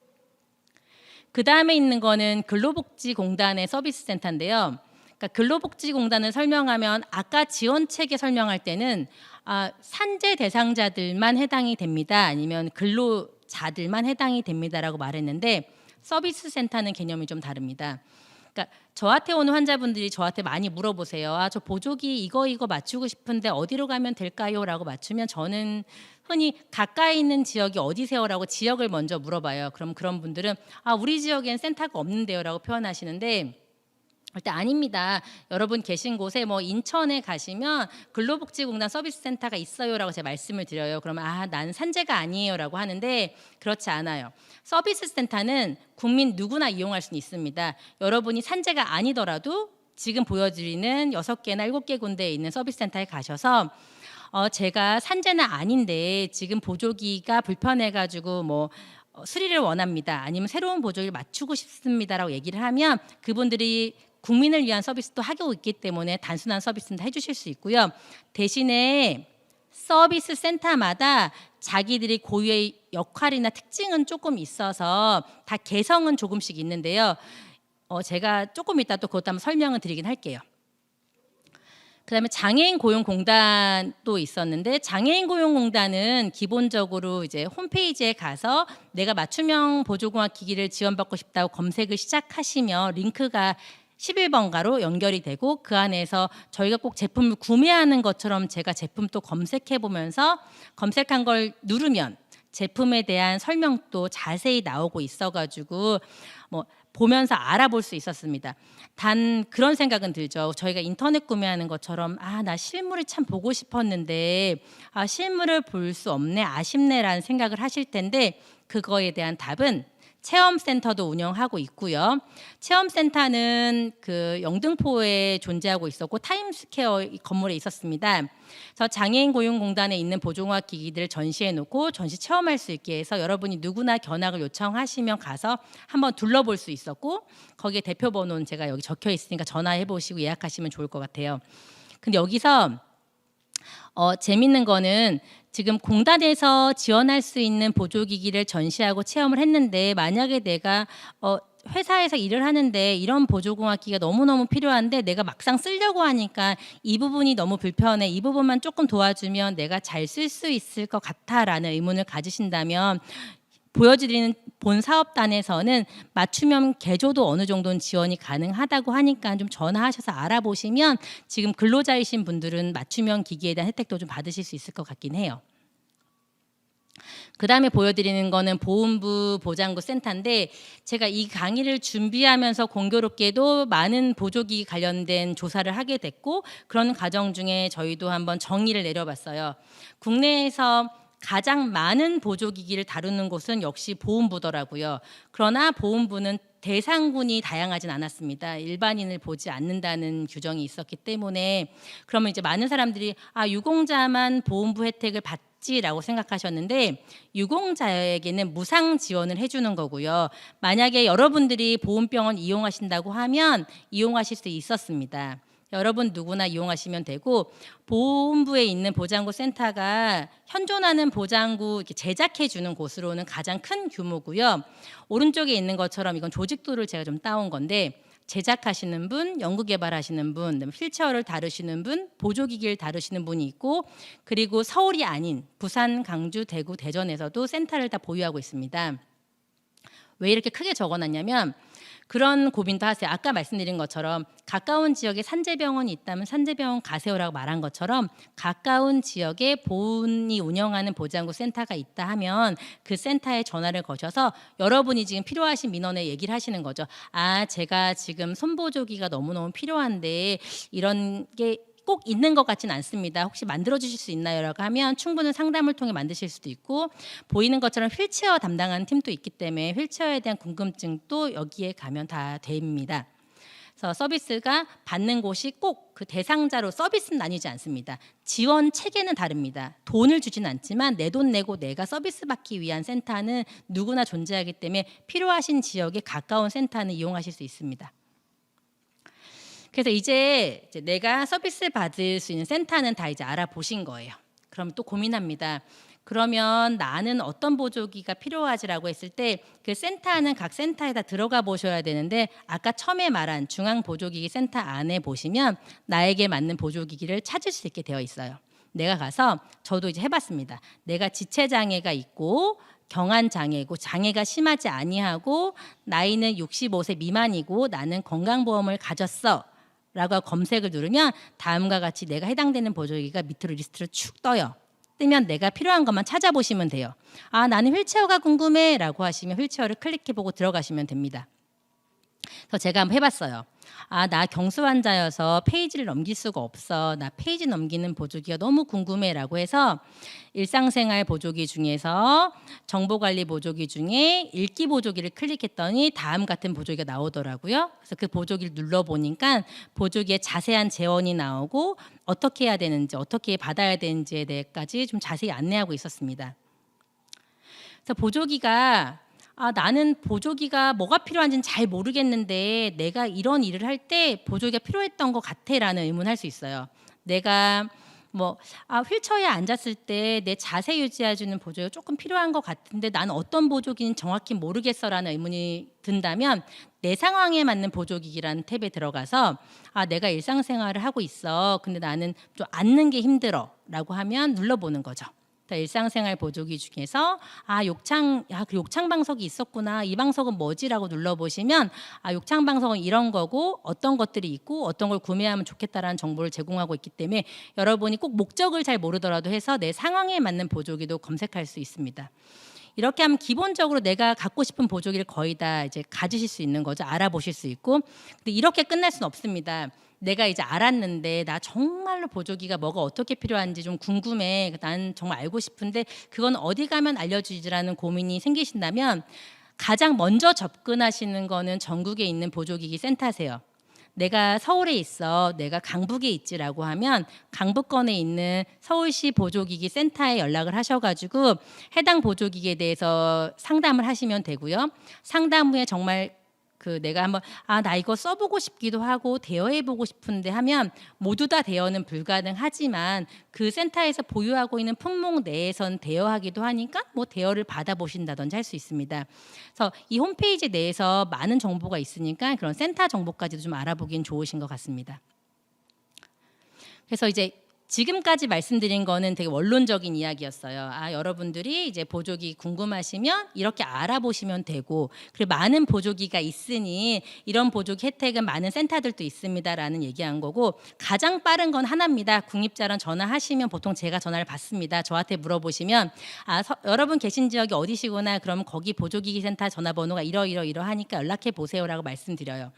그 다음에 있는 거는 근로복지공단의 서비스 센터인데요. 그러니까 근로복지공단을 설명하면 아까 지원체계 설명할 때는 산재 대상자들만 해당이 됩니다. 아니면 근로자들만 해당이 됩니다라고 말했는데 서비스 센터는 개념이 좀 다릅니다. 그러니까 저한테 오는 환자분들이 저한테 많이 물어보세요. 저 보조기 이거 맞추고 싶은데 어디로 가면 될까요? 라고 맞추면 저는 흔히 가까이 있는 지역이 어디세요? 라고 지역을 먼저 물어봐요. 그럼 그런 분들은 우리 지역엔 센터가 없는데요 라고 표현하시는데 일단 아닙니다. 여러분 계신 곳에 뭐 인천에 가시면 근로복지공단 서비스센터가 있어요라고 제가 말씀을 드려요. 그러면 난 산재가 아니에요라고 하는데 그렇지 않아요. 서비스센터는 국민 누구나 이용할 수는 있습니다. 여러분이 산재가 아니더라도 지금 보여드리는 6개나 7개 군데에 있는 서비스센터에 가셔서 제가 산재는 아닌데 지금 보조기가 불편해가지고 수리를 원합니다. 아니면 새로운 보조기를 맞추고 싶습니다라고 얘기를 하면 그분들이 국민을 위한 서비스도 하고 있기 때문에 단순한 서비스는 해주실 수 있고요. 대신에 서비스 센터마다 자기들이 고유의 역할이나 특징은 조금 있어서 다 개성은 조금씩 있는데요. 제가 조금 이따 또 그것도 한번 설명을 드리긴 할게요. 그다음에 장애인 고용공단도 있었는데 장애인 고용공단은 기본적으로 이제 홈페이지에 가서 내가 맞춤형 보조공학 기기를 지원받고 싶다고 검색을 시작하시면 링크가 11번가로 연결이 되고 그 안에서 저희가 꼭 제품을 구매하는 것처럼 제가 제품 또 검색해 보면서 검색한 걸 누르면 제품에 대한 설명도 자세히 나오고 있어가지고 보면서 알아볼 수 있었습니다. 단 그런 생각은 들죠. 저희가 인터넷 구매하는 것처럼 나 실물을 참 보고 싶었는데 실물을 볼 수 없네 아쉽네라는 생각을 하실 텐데 그거에 대한 답은 체험센터도 운영하고 있고요. 체험센터는 그 영등포에 존재하고 있었고 타임스퀘어 건물에 있었습니다. 그래서 장애인 고용공단에 있는 보조공학 기기들을 전시해 놓고 전시 체험할 수 있게 해서 여러분이 누구나 견학을 요청하시면 가서 한번 둘러볼 수 있었고 거기에 대표 번호는 제가 여기 적혀 있으니까 전화해 보시고 예약하시면 좋을 것 같아요. 근데 여기서 재밌는 거는 지금 공단에서 지원할 수 있는 보조기기를 전시하고 체험을 했는데 만약에 내가 회사에서 일을 하는데 이런 보조공학기가 너무너무 필요한데 내가 막상 쓰려고 하니까 이 부분이 너무 불편해. 이 부분만 조금 도와주면 내가 잘 쓸 수 있을 것 같아라는 의문을 가지신다면 보여드리는 본 사업단에서는 맞춤형 개조도 어느 정도는 지원이 가능하다고 하니까 좀 전화하셔서 알아보시면 지금 근로자이신 분들은 맞춤형 기기에 대한 혜택도 좀 받으실 수 있을 것 같긴 해요. 그 다음에 보여드리는 거는 보훈부 보장구 센터인데 제가 이 강의를 준비하면서 공교롭게도 많은 보조기기 관련된 조사를 하게 됐고 그런 과정 중에 저희도 한번 정의를 내려봤어요. 국내에서 가장 많은 보조기기를 다루는 곳은 역시 보훈부더라고요. 그러나 보훈부는 대상군이 다양하진 않았습니다. 일반인을 보지 않는다는 규정이 있었기 때문에 그러면 이제 많은 사람들이 유공자만 보훈부 혜택을 받지라고 생각하셨는데 유공자에게는 무상 지원을 해주는 거고요. 만약에 여러분들이 보훈병원 이용하신다고 하면 이용하실 수 있었습니다. 여러분 누구나 이용하시면 되고 보훈부에 있는 보장구 센터가 현존하는 보장구 이렇게 제작해 주는 곳으로는 가장 큰 규모고요. 오른쪽에 있는 것처럼 이건 조직도를 제가 좀 따온 건데 제작하시는 분, 연구개발하시는 분, 휠체어를 다루시는 분, 보조기기를 다루시는 분이 있고 그리고 서울이 아닌 부산, 강주, 대구, 대전에서도 센터를 다 보유하고 있습니다. 왜 이렇게 크게 적어놨냐면 그런 고민도 하세요. 아까 말씀드린 것처럼 가까운 지역에 산재병원이 있다면 산재병원 가세요라고 말한 것처럼 가까운 지역에 보훈이 운영하는 보장구 센터가 있다 하면 그 센터에 전화를 거셔서 여러분이 지금 필요하신 민원에 얘기를 하시는 거죠. 제가 지금 손보조기가 너무너무 필요한데 이런 게 꼭 있는 것 같지는 않습니다. 혹시 만들어 주실 수 있나요?라고 하면 충분한 상담을 통해 만드실 수도 있고, 보이는 것처럼 휠체어 담당하는 팀도 있기 때문에 휠체어에 대한 궁금증도 여기에 가면 다 됩니다. 그래서 서비스가 받는 곳이 꼭 그 대상자로 서비스는 나뉘지 않습니다. 지원 체계는 다릅니다. 돈을 주진 않지만 내 돈 내고 내가 서비스 받기 위한 센터는 누구나 존재하기 때문에 필요하신 지역에 가까운 센터는 이용하실 수 있습니다. 그래서 이제 내가 서비스 받을 수 있는 센터는 다 이제 알아보신 거예요. 그럼 또 고민합니다. 그러면 나는 어떤 보조기가 필요하지라고 했을 때 그 센터는 각 센터에다 들어가 보셔야 되는데, 아까 처음에 말한 중앙보조기기 센터 안에 보시면 나에게 맞는 보조기기를 찾을 수 있게 되어 있어요. 내가 가서 저도 이제 해봤습니다. 내가 지체장애가 있고 경환장애고 장애가 심하지 아니하고 나이는 65세 미만이고 나는 건강보험을 가졌어 라고 검색을 누르면 다음과 같이 내가 해당되는 보조기가 밑으로 리스트로 축 떠요. 뜨면 내가 필요한 것만 찾아보시면 돼요. 아, 나는 휠체어가 궁금해 라고 하시면 휠체어를 클릭해보고 들어가시면 됩니다. 그래서 제가 한번 해봤어요. 아, 나 경수 환자여서 페이지를 넘길 수가 없어. 나 페이지 넘기는 보조기가 너무 궁금해 라고 해서 일상생활 보조기 중에서 정보관리 보조기 중에 읽기 보조기를 클릭했더니 다음 같은 보조기가 나오더라고요. 그래서 그 보조기를 눌러보니까 보조기에 자세한 재원이 나오고 어떻게 해야 되는지, 어떻게 받아야 되는지에 대해까지 좀 자세히 안내하고 있었습니다. 그래서 보조기가 나는 보조기가 뭐가 필요한지는 잘 모르겠는데 내가 이런 일을 할 때 보조기가 필요했던 것 같아라는 의문할 수 있어요. 내가 휠체어에 앉았을 때 내 자세 유지해주는 보조기가 조금 필요한 것 같은데 나는 어떤 보조기는 정확히 모르겠어라는 의문이 든다면 내 상황에 맞는 보조기기라는 탭에 들어가서 내가 일상생활을 하고 있어. 근데 나는 좀 앉는 게 힘들어 라고 하면 눌러보는 거죠. 일상생활 보조기 중에서 그 욕창 방석이 있었구나. 이 방석은 뭐지라고 눌러보시면 욕창 방석은 이런 거고 어떤 것들이 있고 어떤 걸 구매하면 좋겠다라는 정보를 제공하고 있기 때문에 여러분이 꼭 목적을 잘 모르더라도 해서 내 상황에 맞는 보조기도 검색할 수 있습니다. 이렇게 하면 기본적으로 내가 갖고 싶은 보조기를 거의 다 이제 가지실 수 있는 거죠. 알아보실 수 있고. 근데 이렇게 끝날 수는 없습니다. 내가 이제 알았는데 나 정말로 보조기가 뭐가 어떻게 필요한지 좀 궁금해. 난 정말 알고 싶은데 그건 어디 가면 알려주지라는 고민이 생기신다면 가장 먼저 접근하시는 거는 전국에 있는 보조기기 센터세요. 내가 서울에 있어, 내가 강북에 있지라고 하면 강북권에 있는 서울시 보조기기 센터에 연락을 하셔가지고 해당 보조기기에 대해서 상담을 하시면 되고요. 상담 후에 정말 내가 한번 나 이거 써보고 싶기도 하고 대여해보고 싶은데 하면 모두 다 대여는 불가능하지만 그 센터에서 보유하고 있는 품목 내에선 대여하기도 하니까 대여를 받아보신다든지 할 수 있습니다. 그래서 이 홈페이지 내에서 많은 정보가 있으니까 그런 센터 정보까지도 좀 알아보긴 좋으신 것 같습니다. 그래서 이제 지금까지 말씀드린 거는 되게 원론적인 이야기였어요. 여러분들이 이제 보조기 궁금하시면 이렇게 알아보시면 되고, 그리고 많은 보조기가 있으니 이런 보조기 혜택은 많은 센터들도 있습니다라는 얘기한 거고, 가장 빠른 건 하나입니다. 국립자랑 전화하시면 보통 제가 전화를 받습니다. 저한테 물어보시면 여러분 계신 지역이 어디시구나. 그러면 거기 보조기기 센터 전화번호가 이러하니까 연락해 보세요라고 말씀드려요.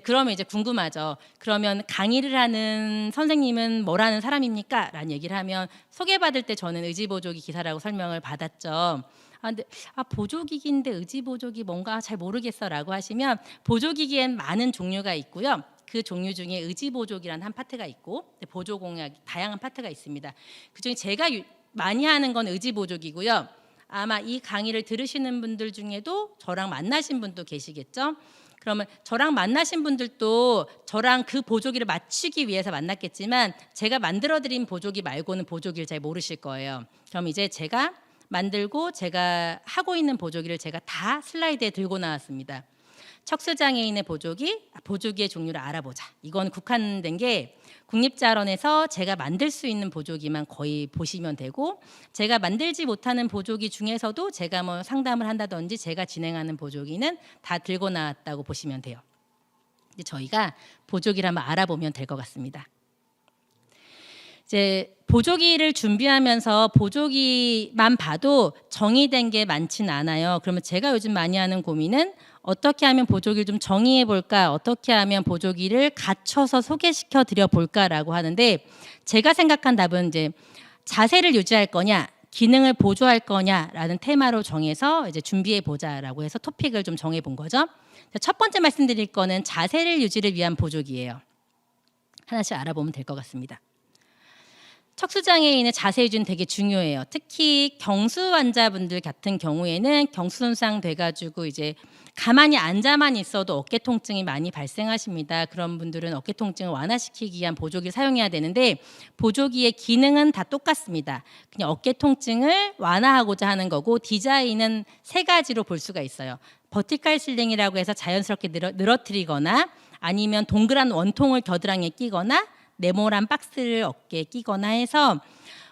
그러면 이제 궁금하죠. 그러면 강의를 하는 선생님은 뭐라는 사람입니까? 라는 얘기를 하면 소개받을 때 저는 의지보조기 기사라고 설명을 받았죠. 근데 보조기기인데 의지보조기 뭔가 잘 모르겠어 라고 하시면 보조기기엔 많은 종류가 있고요. 그 종류 중에 의지보조기라는 한 파트가 있고 보조공약 다양한 파트가 있습니다. 그중에 제가 많이 하는 건 의지보조기고요. 아마 이 강의를 들으시는 분들 중에도 저랑 만나신 분도 계시겠죠. 그러면 저랑 만나신 분들도 저랑 그 보조기를 맞추기 위해서 만났겠지만 제가 만들어드린 보조기 말고는 보조기를 잘 모르실 거예요. 그럼 이제 제가 만들고 제가 하고 있는 보조기를 제가 다 슬라이드에 들고 나왔습니다. 척수장애인의 보조기의 종류를 알아보자. 이건 국한된 게 국립자원에서 제가 만들 수 있는 보조기만 거의 보시면 되고, 제가 만들지 못하는 보조기 중에서도 제가 상담을 한다든지 제가 진행하는 보조기는 다 들고 나왔다고 보시면 돼요. 이제 저희가 보조기를 한번 알아보면 될 것 같습니다. 이제 보조기를 준비하면서 보조기만 봐도 정의된 게 많진 않아요. 그러면 제가 요즘 많이 하는 고민은 어떻게 하면 보조기를 좀 정의해 볼까, 어떻게 하면 보조기를 갖춰서 소개시켜 드려 볼까라고 하는데, 제가 생각한 답은 이제 자세를 유지할 거냐, 기능을 보조할 거냐라는 테마로 정해서 이제 준비해 보자라고 해서 토픽을 좀 정해 본 거죠. 첫 번째 말씀드릴 거는 자세를 유지를 위한 보조기예요. 하나씩 알아보면 될 것 같습니다. 척수장애인의 자세 유지는 되게 중요해요. 특히 경수 환자분들 같은 경우에는 경수 손상 돼가지고 이제 가만히 앉아만 있어도 어깨 통증이 많이 발생하십니다. 그런 분들은 어깨 통증을 완화시키기 위한 보조기를 사용해야 되는데, 보조기의 기능은 다 똑같습니다. 그냥 어깨 통증을 완화하고자 하는 거고, 디자인은 세 가지로 볼 수가 있어요. 버티컬 슬링이라고 해서 자연스럽게 늘어뜨리거나, 아니면 동그란 원통을 겨드랑이에 끼거나, 네모난 박스를 어깨에 끼거나 해서,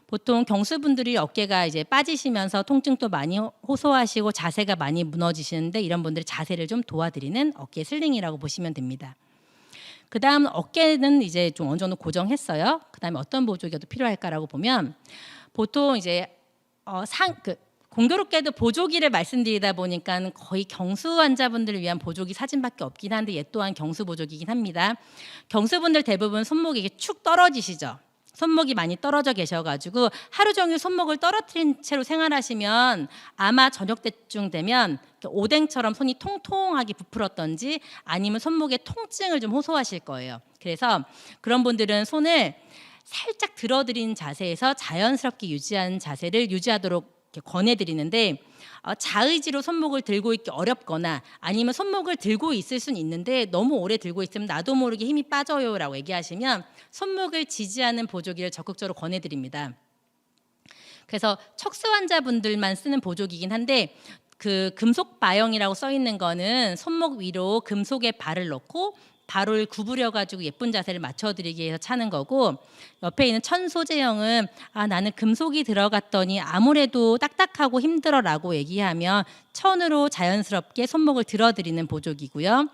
보통 경수분들이 어깨가 이제 빠지시면서 통증도 많이 호소하시고 자세가 많이 무너지시는데, 이런 분들이 자세를 좀 도와드리는 어깨 슬링이라고 보시면 됩니다. 그 다음 어깨는 이제 좀 어느 정도 고정했어요. 그 다음에 어떤 보조기가 또 필요할까라고 보면, 보통 이제 공교롭게도 보조기를 말씀드리다 보니까 거의 경수 환자분들을 위한 보조기 사진밖에 없긴 한데, 얘 또한 경수 보조기이긴 합니다. 경수분들 대부분 손목이 축 떨어지시죠. 손목이 많이 떨어져 계셔가지고 하루 종일 손목을 떨어뜨린 채로 생활하시면 아마 저녁 때쯤 되면 오뎅처럼 손이 통통하게 부풀었던지, 아니면 손목에 통증을 좀 호소하실 거예요. 그래서 그런 분들은 손을 살짝 들어드린 자세에서 자연스럽게 유지하는 자세를 유지하도록 이렇게 권해드리는데, 자의지로 손목을 들고 있기 어렵거나, 아니면 손목을 들고 있을 수는 있는데 너무 오래 들고 있으면 나도 모르게 힘이 빠져요라고 얘기하시면 손목을 지지하는 보조기를 적극적으로 권해드립니다. 그래서 척수 환자분들만 쓰는 보조기긴 한데, 그 금속 바형이라고 써 있는 거는 손목 위로 금속의 발을 넣고 발을 구부려 가지고 예쁜 자세를 맞춰드리기 위해서 차는 거고, 옆에 있는 천 소재형은 나는 금속이 들어갔더니 아무래도 딱딱하고 힘들어라고 얘기하면 천으로 자연스럽게 손목을 들어드리는 보조기고요.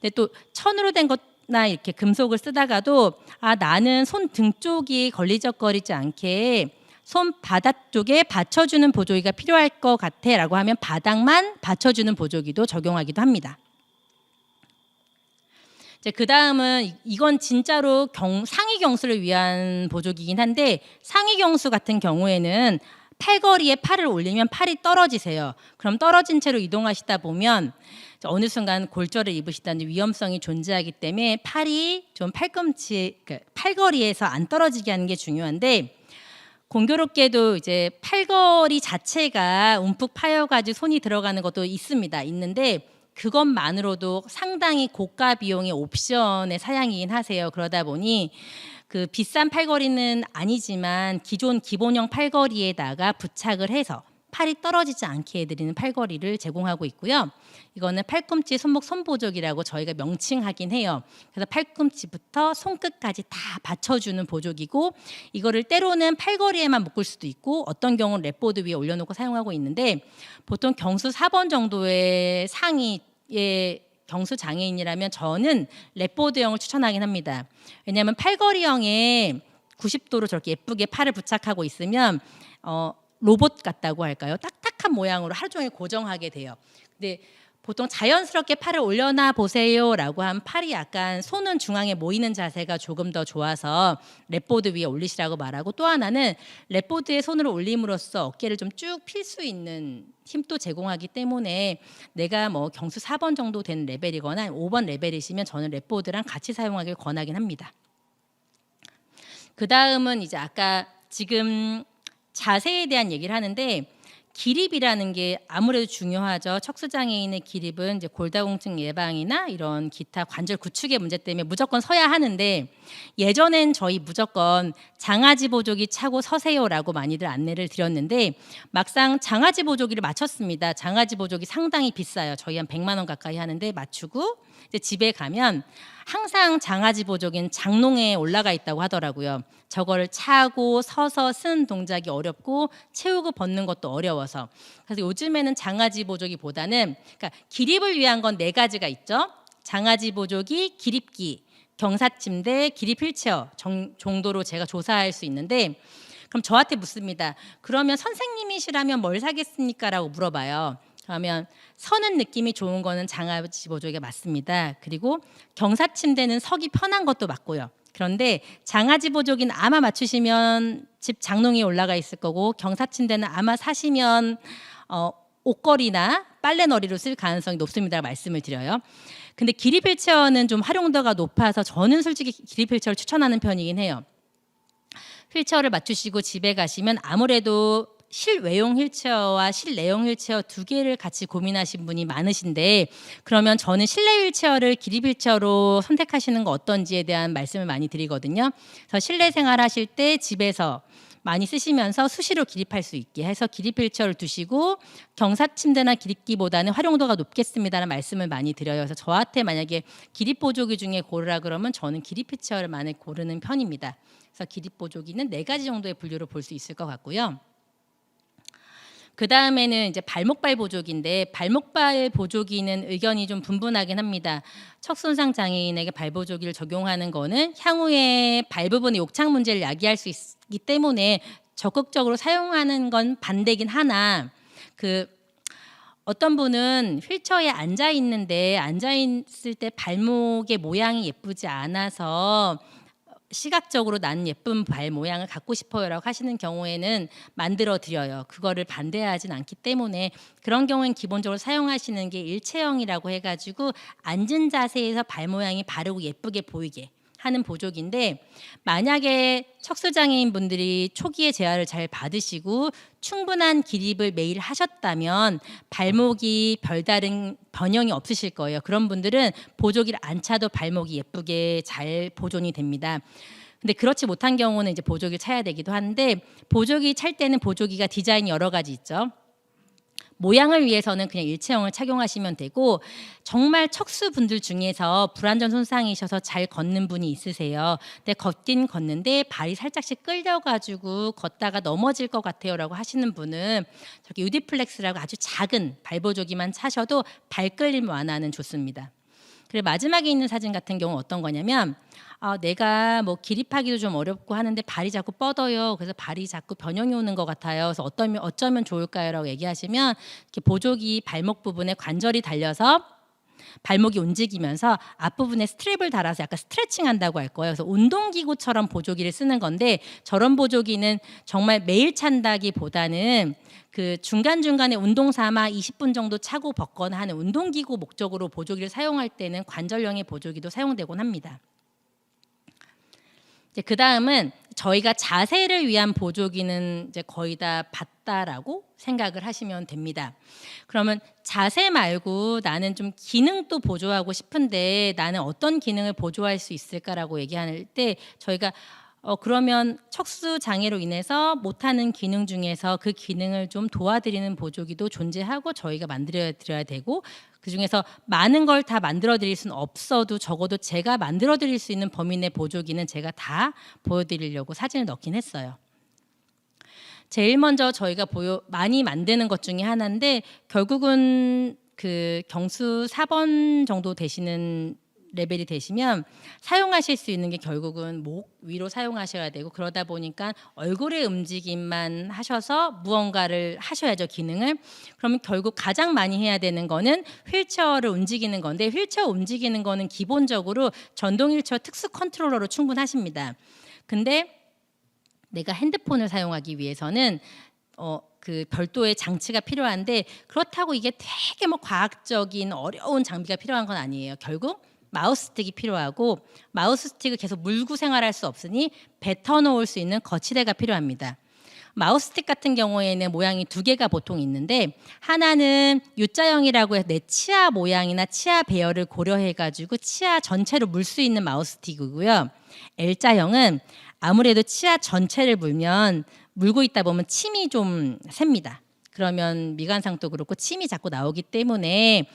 근데 또 천으로 된 것나 이렇게 금속을 쓰다가도 나는 손 등 쪽이 걸리적거리지 않게 손바닥 쪽에 받쳐주는 보조기가 필요할 것 같아 라고 하면 바닥만 받쳐주는 보조기도 적용하기도 합니다. 그 다음은 이건 진짜로 상위 경수를 위한 보조기이긴 한데, 상위 경수 같은 경우에는 팔걸이에 팔을 올리면 팔이 떨어지세요. 그럼 떨어진 채로 이동하시다 보면 어느 순간 골절을 입으시다는 위험성이 존재하기 때문에 팔이 좀 팔걸이에서 안 떨어지게 하는 게 중요한데, 공교롭게도 이제 팔걸이 자체가 움푹 파여가지고 손이 들어가는 것도 있는데 그것만으로도 상당히 고가 비용의 옵션의 사양이긴 하세요. 그러다 보니 그 비싼 팔걸이는 아니지만 기본형 팔걸이에다가 부착을 해서 팔이 떨어지지 않게 해드리는 팔걸이를 제공하고 있고요. 이거는 팔꿈치 손목 손보조기라고 저희가 명칭하긴 해요. 그래서 팔꿈치부터 손끝까지 다 받쳐주는 보조기고, 이거를 때로는 팔걸이에만 묶을 수도 있고, 어떤 경우는 랩보드 위에 올려놓고 사용하고 있는데, 보통 경수 4번 정도의 상위의 경수 장애인이라면 저는 랩보드형을 추천하긴 합니다. 왜냐하면 팔걸이형에 90도로 저렇게 예쁘게 팔을 부착하고 있으면 로봇 같다고 할까요? 딱딱한 모양으로 하루 종일 고정하게 돼요. 근데 보통 자연스럽게 팔을 올려놔 보세요라고 하면 팔이 약간 손은 중앙에 모이는 자세가 조금 더 좋아서 랩보드 위에 올리시라고 말하고, 또 하나는 랩보드에 손을 올림으로써 어깨를 좀 쭉 필 수 있는 힘도 제공하기 때문에, 내가 뭐 경수 4번 정도 되는 레벨이거나 5번 레벨이시면 저는 랩보드랑 같이 사용하길 권하긴 합니다. 그 다음은 이제 아까 지금 자세에 대한 얘기를 하는데, 기립이라는 게 아무래도 중요하죠. 척수장애인의 기립은 이제 골다공증 예방이나 이런 기타 관절 구축의 문제 때문에 무조건 서야 하는데, 예전엔 저희 무조건 장아지 보조기 차고 서세요라고 많이들 안내를 드렸는데, 막상 장아지 보조기를 맞췄습니다. 장아지 보조기 상당히 비싸요. 저희 한 100만 원 가까이 하는데 맞추고 이제 집에 가면 항상 장아지 보조기는 장롱에 올라가 있다고 하더라고요. 저거를 차고 서서 쓰는 동작이 어렵고 채우고 벗는 것도 어려워서. 그래서 요즘에는 장아지 보조기보다는, 그러니까 기립을 위한 건 4가지가 있죠. 장아지 보조기, 기립기, 경사침대, 기립 휠체어 정도로 제가 조사할 수 있는데, 그럼 저한테 묻습니다. 그러면 선생님이시라면 뭘 사겠습니까? 라고 물어봐요. 그러면 서는 느낌이 좋은 거는 장아지 보조기가 맞습니다. 그리고 경사침대는 서기 편한 것도 맞고요. 그런데 장아지 보조기는 아마 맞추시면 집 장롱에 올라가 있을 거고, 경사침대는 아마 사시면 옷걸이나 빨래너리로 쓸 가능성이 높습니다. 말씀을 드려요. 근데 기립 휠체어는 좀 활용도가 높아서 저는 솔직히 기립 휠체어를 추천하는 편이긴 해요. 휠체어를 맞추시고 집에 가시면 아무래도 실외용 휠체어와 실내용 휠체어 두 개를 같이 고민하신 분이 많으신데, 그러면 저는 실내 휠체어를 기립 휠체어로 선택하시는 거 어떤지에 대한 말씀을 많이 드리거든요. 그래서 실내 생활하실 때 집에서 많이 쓰시면서 수시로 기립할 수 있게 해서 기립 휠체어를 두시고, 경사침대나 기립기보다는 활용도가 높겠습니다라는 말씀을 많이 드려요. 그래서 저한테 만약에 기립 보조기 중에 고르라 그러면 저는 기립 휠체어를 많이 고르는 편입니다. 그래서 기립 보조기는 4가지 정도의 분류로 볼 수 있을 것 같고요. 그 다음에는 이제 발목발 보조기인데, 발목발 보조기는 의견이 좀 분분하긴 합니다. 척손상 장애인에게 발 보조기를 적용하는 거는 향후에 발 부분의 욕창 문제를 야기할 수 있기 때문에 적극적으로 사용하는 건 반대긴 하나, 어떤 분은 휠체어에 앉아 있는데 앉아 있을 때 발목의 모양이 예쁘지 않아서 시각적으로 나는 예쁜 발 모양을 갖고 싶어요라고 하시는 경우에는 만들어 드려요. 그거를 반대하진 않기 때문에 그런 경우엔 기본적으로 사용하시는 게 일체형이라고 해가지고 앉은 자세에서 발 모양이 바르고 예쁘게 보이게 하는 보조기인데, 만약에 척수장애인 분들이 초기에 재활을 잘 받으시고 충분한 기립을 매일 하셨다면 발목이 별다른 변형이 없으실 거예요. 그런 분들은 보조기를 안 차도 발목이 예쁘게 잘 보존이 됩니다. 근데 그렇지 못한 경우는 이제 보조기를 차야 되기도 하는데, 보조기 찰 때는 보조기가 디자인이 여러 가지 있죠. 모양을 위해서는 그냥 일체형을 착용하시면 되고, 정말 척수분들 중에서 불안전 손상이셔서 잘 걷는 분이 있으세요. 근데 걷긴 걷는데 발이 살짝씩 끌려가지고 걷다가 넘어질 것 같아요라고 하시는 분은 저기 유디플렉스라고 아주 작은 발보조기만 차셔도 발끌림 완화는 좋습니다. 그리고 마지막에 있는 사진 같은 경우는 어떤 거냐면, 내가 뭐 기립하기도 좀 어렵고 하는데 발이 자꾸 뻗어요. 그래서 발이 자꾸 변형이 오는 것 같아요. 그래서 어쩌면 좋을까요?라고 얘기하시면, 이렇게 보조기 발목 부분에 관절이 달려서 발목이 움직이면서 앞부분에 스트랩을 달아서 약간 스트레칭 한다고 할 거예요. 그래서 운동기구처럼 보조기를 쓰는 건데, 저런 보조기는 정말 매일 찬다기보다는 그 중간중간에 운동 삼아 20분 정도 차고 벗거나 하는 운동기구 목적으로 보조기를 사용할 때는 관절형의 보조기도 사용되곤 합니다. 이제 그 다음은 저희가 자세를 위한 보조기는 이제 거의 다 봤다라고 생각을 하시면 됩니다. 그러면 자세 말고 나는 좀 기능도 보조하고 싶은데 나는 어떤 기능을 보조할 수 있을까라고 얘기할 때, 저희가 그러면 척수 장애로 인해서 못하는 기능 중에서 그 기능을 좀 도와드리는 보조기도 존재하고 저희가 만들어 드려야 되고, 그중에서 많은 걸 다 만들어 드릴 수는 없어도 적어도 제가 만들어 드릴 수 있는 범위 내 보조기는 제가 다 보여드리려고 사진을 넣긴 했어요. 제일 먼저 저희가 많이 만드는 것 중에 하나인데, 결국은 그 경수 4번 정도 되시는 레벨이 되시면 사용하실 수 있는 게 결국은 목 위로 사용하셔야 되고, 그러다 보니까 얼굴의 움직임만 하셔서 무언가를 하셔야죠, 기능을. 그러면 결국 가장 많이 해야 되는 거는 휠체어를 움직이는 건데, 휠체어 움직이는 거는 기본적으로 전동 휠체어 특수 컨트롤러로 충분하십니다. 근데 내가 핸드폰을 사용하기 위해서는 그 별도의 장치가 필요한데, 그렇다고 이게 되게 뭐 과학적인 어려운 장비가 필요한 건 아니에요. 결국 마우스 스틱이 필요하고, 마우스 스틱을 계속 물고 생활할 수 없으니 뱉어 놓을 수 있는 거치대가 필요합니다. 마우스 스틱 같은 경우에는 모양이 2개가 보통 있는데, 하나는 U자형이라고 해서 내 치아 모양이나 치아 배열을 고려해 가지고 치아 전체로 물 수 있는 마우스 스틱이고요. L자형은 아무래도 치아 전체를 물고 있다 보면 침이 좀 셉니다. 그러면 미간상도 그렇고 침이 자꾸 나오기 때문에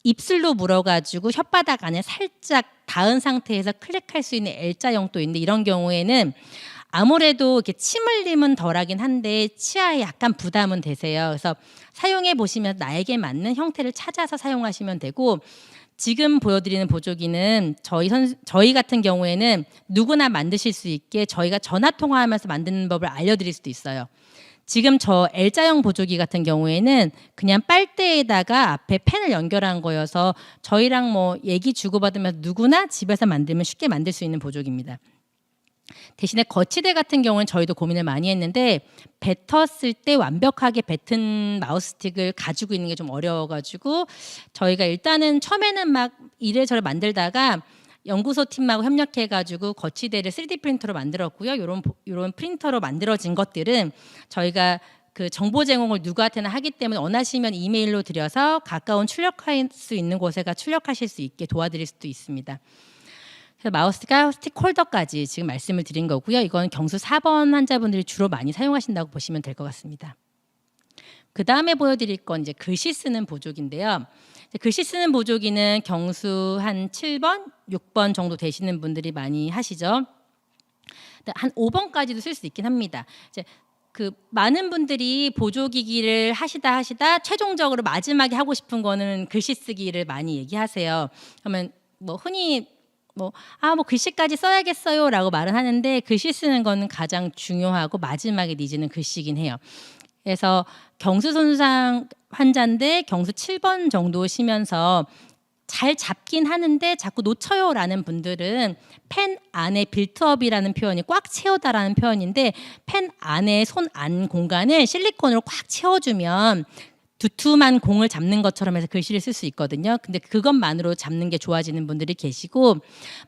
입술로 물어가지고 혓바닥 안에 살짝 닿은 상태에서 클릭할 수 있는 L자형도 있는데, 이런 경우에는 아무래도 이렇게 침 흘림은 덜하긴 한데 치아에 약간 부담은 되세요. 그래서 사용해 보시면 나에게 맞는 형태를 찾아서 사용하시면 되고, 지금 보여드리는 보조기는 저희 같은 경우에는 누구나 만드실 수 있게 저희가 전화 통화하면서 만드는 법을 알려드릴 수도 있어요. 지금 저 L자형 보조기 같은 경우에는 그냥 빨대에다가 앞에 펜을 연결한 거여서 저희랑 뭐 얘기 주고받으면서 누구나 집에서 만들면 쉽게 만들 수 있는 보조기입니다. 대신에 거치대 같은 경우는 저희도 고민을 많이 했는데 뱉었을 때 완벽하게 뱉은 마우스틱을 가지고 있는 게 좀 어려워가지고 저희가 일단은 처음에는 막 이래저래 만들다가 연구소 팀하고 협력해가지고 거치대를 3D 프린터로 만들었고요. 이런 프린터로 만들어진 것들은 저희가 그 정보 제공을 누구한테나 하기 때문에 원하시면 이메일로 드려서 가까운 출력할 수 있는 곳에가 출력하실 수 있게 도와드릴 수도 있습니다. 그래서 마우스가 스틱 홀더까지 지금 말씀을 드린 거고요. 이건 경수 4번 환자분들이 주로 많이 사용하신다고 보시면 될 것 같습니다. 그 다음에 보여드릴 건 이제 글씨 쓰는 보조기인데요. 글씨 쓰는 보조기는 경수 한 7번, 6번 정도 되시는 분들이 많이 하시죠. 한 5번까지도 쓸 수 있긴 합니다. 이제 그 많은 분들이 보조기기를 하시다 최종적으로 마지막에 하고 싶은 거는 글씨 쓰기를 많이 얘기하세요. 그러면 뭐 흔히 뭐 글씨까지 써야겠어요라고 말은 하는데 글씨 쓰는 거는 가장 중요하고 마지막에 니즈는 글씨긴 해요. 그래서 경수 손상 환자인데 경수 7번 정도 시면서 잘 잡긴 하는데 자꾸 놓쳐요라는 분들은 펜 안에 빌트업이라는 표현이 꽉 채우다라는 표현인데 펜 안에 손 안 공간을 실리콘으로 꽉 채워주면 두툼한 공을 잡는 것처럼 해서 글씨를 쓸 수 있거든요. 근데 그것만으로 잡는 게 좋아지는 분들이 계시고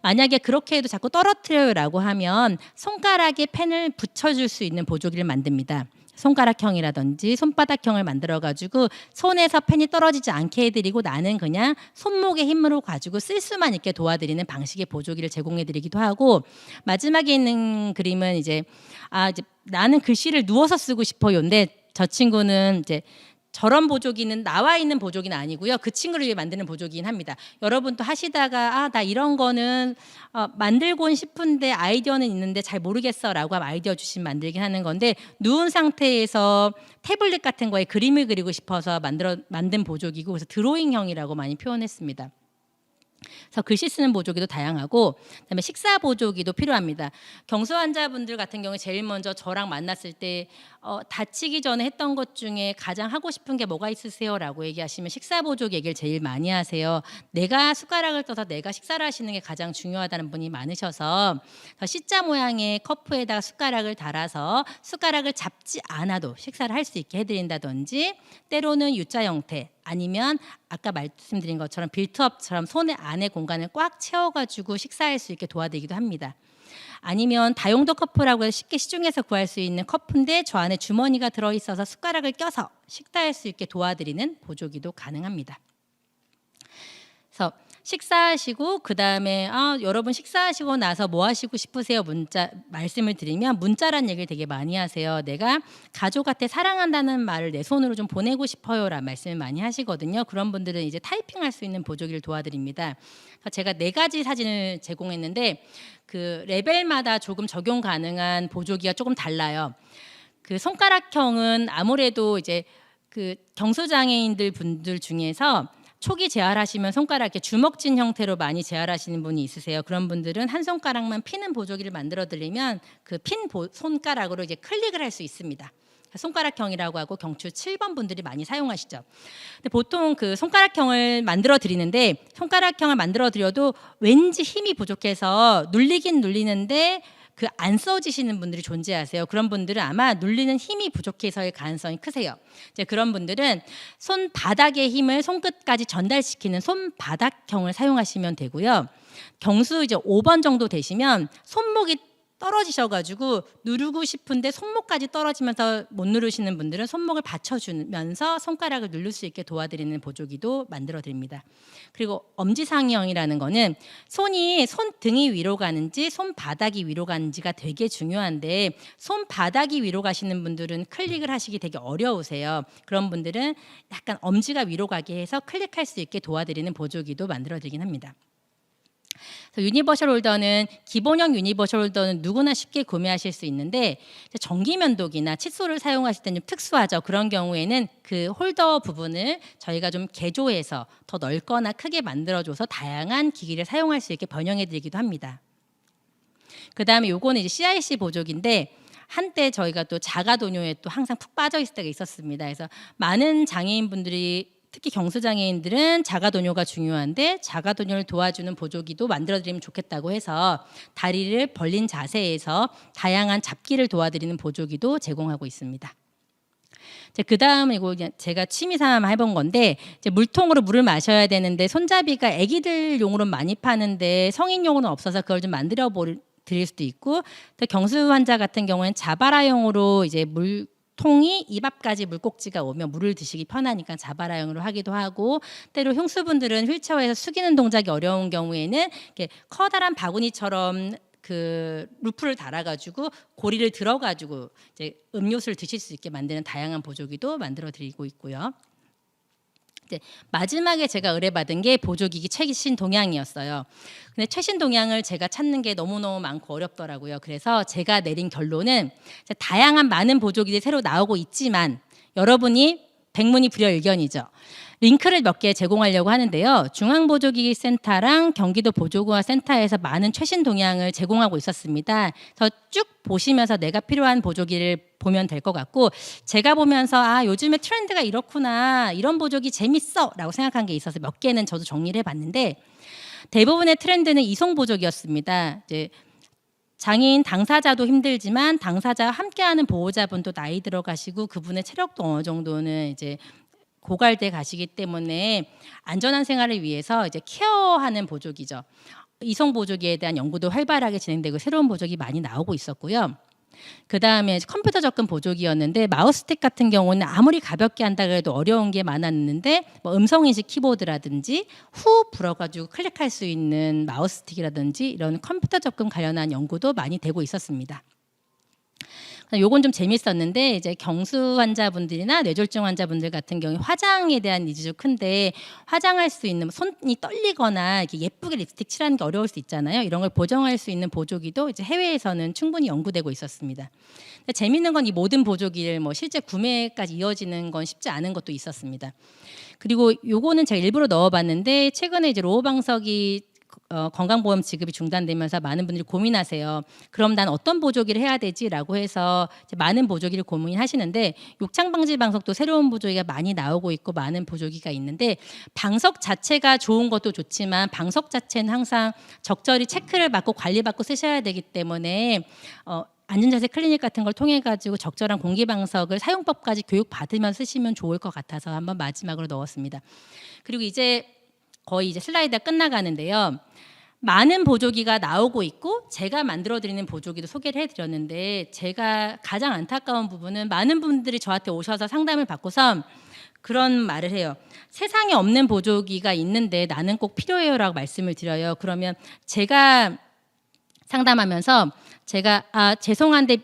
만약에 그렇게 해도 자꾸 떨어뜨려요라고 하면 손가락에 펜을 붙여줄 수 있는 보조기를 만듭니다. 손가락형이라든지 손바닥형을 만들어가지고 손에서 펜이 떨어지지 않게 해드리고 나는 그냥 손목의 힘으로 가지고 쓸 수만 있게 도와드리는 방식의 보조기를 제공해드리기도 하고 마지막에 있는 그림은 이제 나는 글씨를 누워서 쓰고 싶어요인데 저 친구는 이제 저런 보조기는 나와 있는 보조기는 아니고요. 그 친구를 위해 만드는 보조기긴 합니다. 여러분도 하시다가 나 이런 거는 만들곤 싶은데 아이디어는 있는데 잘 모르겠어 라고 하면 아이디어 주시면 만들긴 하는 건데 누운 상태에서 태블릿 같은 거에 그림을 그리고 싶어서 만든 보조기고 그래서 드로잉형이라고 많이 표현했습니다. 그래서 글씨 쓰는 보조기도 다양하고 그다음에 식사 보조기도 필요합니다. 경수 환자분들 같은 경우에 제일 먼저 저랑 만났을 때 다치기 전에 했던 것 중에 가장 하고 싶은 게 뭐가 있으세요? 라고 얘기하시면 식사 보조기 얘기를 제일 많이 하세요. 내가 숟가락을 떠서 내가 식사를 하시는 게 가장 중요하다는 분이 많으셔서 C자 모양의 커프에다가 숟가락을 달아서 숟가락을 잡지 않아도 식사를 할 수 있게 해드린다든지 때로는 U자 형태 아니면 아까 말씀드린 것처럼 빌트업처럼 손의 안에 공간을 꽉 채워가지고 식사할 수 있게 도와드리기도 합니다. 아니면 다용도 커프라고 해서 쉽게 시중에서 구할 수 있는 커프인데 저 안에 주머니가 들어있어서 숟가락을 껴서 식사할 수 있게 도와드리는 보조기도 가능합니다. 그래서 식사하시고 그다음에 여러분 식사하시고 나서 뭐 하시고 싶으세요? 말씀을 드리면 문자란 얘기를 되게 많이 하세요. 내가 가족한테 사랑한다는 말을 내 손으로 좀 보내고 싶어요라는 말씀을 많이 하시거든요. 그런 분들은 이제 타이핑할 수 있는 보조기를 도와드립니다. 제가 4가지 사진을 제공했는데 그 레벨마다 조금 적용 가능한 보조기가 조금 달라요. 그 손가락형은 아무래도 이제 그 경소장애인들 분들 중에서 초기 재활하시면 손가락 이렇게 주먹진 형태로 많이 재활하시는 분이 있으세요. 그런 분들은 한 손가락만 피는 보조기를 만들어 드리면 그 핀 손가락으로 이제 클릭을 할 수 있습니다. 손가락형이라고 하고 경추 7번 분들이 많이 사용하시죠. 근데 보통 그 손가락형을 만들어 드리는데 손가락형을 만들어 드려도 왠지 힘이 부족해서 눌리긴 눌리는데 그 안 써지시는 분들이 존재하세요. 그런 분들은 아마 눌리는 힘이 부족해서의 가능성이 크세요. 이제 그런 분들은 손바닥의 힘을 손끝까지 전달시키는 손바닥형을 사용하시면 되고요. 경수 이제 5번 정도 되시면 손목이 떨어지셔가지고 누르고 싶은데 손목까지 떨어지면서 못 누르시는 분들은 손목을 받쳐주면서 손가락을 누를 수 있게 도와드리는 보조기도 만들어 드립니다. 그리고 엄지상형이라는 거는 손이 손등이 위로 가는지 손바닥이 위로 가는지가 되게 중요한데 손바닥이 위로 가시는 분들은 클릭을 하시기 되게 어려우세요. 그런 분들은 약간 엄지가 위로 가게 해서 클릭할 수 있게 도와드리는 보조기도 만들어 드리긴 합니다. 유니버셜 홀더는 기본형 유니버셜 홀더는 누구나 쉽게 구매하실 수 있는데 전기 면도기나 칫솔을 사용하실 때는 좀 특수하죠. 그런 경우에는 그 홀더 부분을 저희가 좀 개조해서 더 넓거나 크게 만들어줘서 다양한 기기를 사용할 수 있게 변형해 드리기도 합니다. 그 다음에 요거는 이제 CIC 보조기인데 한때 저희가 또 자가도뇨에 또 항상 푹 빠져 있을 때가 있었습니다. 그래서 많은 장애인분들이 특히 경수장애인들은 자가도뇨가 중요한데 자가도뇨를 도와주는 보조기도 만들어드리면 좋겠다고 해서 다리를 벌린 자세에서 다양한 잡기를 도와드리는 보조기도 제공하고 있습니다. 그 다음 이거 제가 취미삼아 해본 건데 이제 물통으로 물을 마셔야 되는데 손잡이가 아기들용으로 많이 파는데 성인용으로는 없어서 그걸 좀 만들어 드릴 수도 있고 또 경수 환자 같은 경우에는 자바라용으로 이제 물통이 입 앞까지 물꼭지가 오면 물을 드시기 편하니까 자바라용으로 하기도 하고 때로 흉수분들은 휠체어에서 숙이는 동작이 어려운 경우에는 이렇게 커다란 바구니처럼 그 루프를 달아가지고 고리를 들어가지고 이제 음료수를 드실 수 있게 만드는 다양한 보조기도 만들어 드리고 있고요. 이제 마지막에 제가 의뢰받은 게 보조기기 최신 동향이었어요. 근데 최신 동향을 제가 찾는 게 너무너무 많고 어렵더라고요. 그래서 제가 내린 결론은 다양한 많은 보조기들이 새로 나오고 있지만 여러분이 백문이 불여일견이죠. 링크를 몇 개 제공하려고 하는데요. 중앙보조기기 센터랑 경기도 보조구화 센터에서 많은 최신 동향을 제공하고 있었습니다. 그래서 쭉 보시면서 내가 필요한 보조기를 보면 될 것 같고 제가 보면서 아 요즘에 트렌드가 이렇구나 이런 보조기 재밌어 라고 생각한 게 있어서 몇 개는 저도 정리를 해봤는데 대부분의 트렌드는 이송 보조기였습니다. 이제 장애인 당사자도 힘들지만 당사자와 함께하는 보호자분도 나이 들어가시고 그분의 체력도 어느 정도는 이제 고갈돼 가시기 때문에 안전한 생활을 위해서 이제 케어하는 보조기죠. 이송 보조기에 대한 연구도 활발하게 진행되고 새로운 보조기 많이 나오고 있었고요. 그 다음에 컴퓨터 접근 보조기였는데 마우스틱 같은 경우는 아무리 가볍게 한다 그래도 어려운 게 많았는데 뭐 음성인식 키보드라든지 후 불어가지고 클릭할 수 있는 마우스틱이라든지 이런 컴퓨터 접근 관련한 연구도 많이 되고 있었습니다. 요건 좀 재밌었는데 이제 경수 환자분들이나 뇌졸중 환자분들 같은 경우에 화장에 대한 니즈도 큰데 화장할 수 있는 손이 떨리거나 이렇게 예쁘게 립스틱 칠하는 게 어려울 수 있잖아요. 이런 걸 보정할 수 있는 보조기도 이제 해외에서는 충분히 연구되고 있었습니다. 근데 재밌는 건 이 모든 보조기를 뭐 실제 구매까지 이어지는 건 쉽지 않은 것도 있었습니다. 그리고 요거는 제가 일부러 넣어봤는데 최근에 이제 로우 방석이 건강보험 지급이 중단되면서 많은 분들이 고민하세요. 그럼 난 어떤 보조기를 해야 되지라고 해서 많은 보조기를 고민하시는데 욕창 방지 방석도 새로운 보조기가 많이 나오고 있고 많은 보조기가 있는데 방석 자체가 좋은 것도 좋지만 방석 자체는 항상 적절히 체크를 받고 관리받고 쓰셔야 되기 때문에 안전자세 클리닉 같은 걸 통해 가지고 적절한 공기방석을 사용법까지 교육받으면 쓰시면 좋을 것 같아서 한번 마지막으로 넣었습니다. 그리고 이제 거의 이제 슬라이드가 끝나가는데요. 많은 보조기가 나오고 있고 제가 만들어드리는 보조기도 소개를 해드렸는데 제가 가장 안타까운 부분은 많은 분들이 저한테 오셔서 상담을 받고서 그런 말을 해요. 세상에 없는 보조기가 있는데 나는 꼭 필요해요라고 말씀을 드려요. 그러면 제가 상담하면서 제가 죄송한데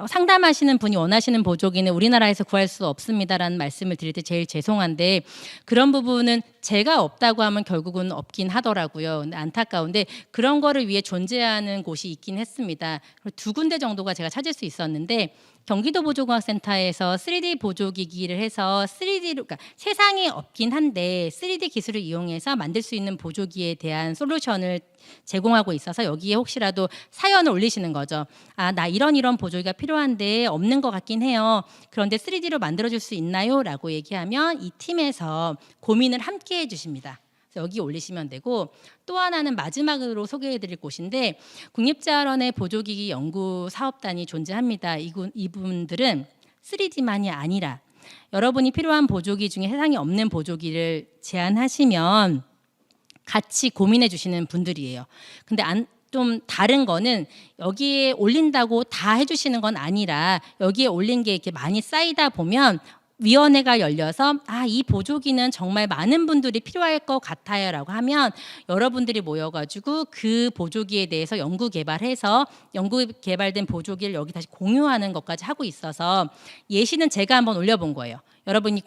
상담하시는 분이 원하시는 보조기는 우리나라에서 구할 수 없습니다라는 말씀을 드릴 때 제일 죄송한데 그런 부분은 제가 없다고 하면 결국은 없긴 하더라고요. 근데 안타까운데 그런 거를 위해 존재하는 곳이 있긴 했습니다. 두 군데 정도가 제가 찾을 수 있었는데 경기도 보조공학센터에서 3D 보조기기를 해서 3D로 그러니까 세상에 없긴 한데 3D 기술을 이용해서 만들 수 있는 보조기에 대한 솔루션을 제공하고 있어서 여기에 혹시라도 사연을 올리시는 거죠. 나 이런 보조기가 필요한데 없는 것 같긴 해요. 그런데 3D로 만들어줄 수 있나요? 라고 얘기하면 이 팀에서 고민을 함께 해주십니다. 여기 올리시면 되고 또 하나는 마지막으로 소개해드릴 곳인데 국립자원의 보조기기 연구사업단이 존재합니다. 이분들은 3D만이 아니라 여러분이 필요한 보조기 중에 세상에 없는 보조기를 제안하시면 같이 고민해 주시는 분들이에요. 근데 좀 다른 거는 여기에 올린다고 다 해주시는 건 아니라 여기에 올린 게 이렇게 많이 쌓이다 보면 위원회가 열려서 이 보조기는 정말 많은 분들이 필요할 것 같아요 라고 하면 여러분들이 모여가지고 그 보조기에 대해서 연구 개발해서 연구 개발된 보조기를 여기 다시 공유하는 것까지 하고 있어서 예시는 제가 한번 올려본 거예요. 여러분이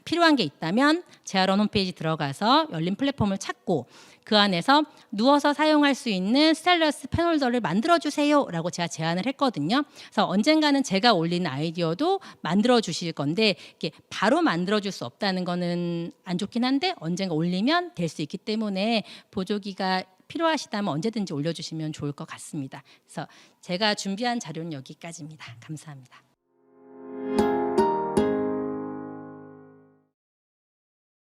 필요한 게 있다면 재활원 홈페이지 들어가서 열린 플랫폼을 찾고 그 안에서 누워서 사용할 수 있는 스타일러스 펜홀더를 만들어주세요 라고 제가 제안을 했거든요. 그래서 언젠가는 제가 올린 아이디어도 만들어 주실 건데 이게 바로 만들어줄 수 없다는 거는 안 좋긴 한데 언젠가 올리면 될 수 있기 때문에 보조기가 필요하시다면 언제든지 올려주시면 좋을 것 같습니다. 그래서 제가 준비한 자료는 여기까지입니다. 감사합니다.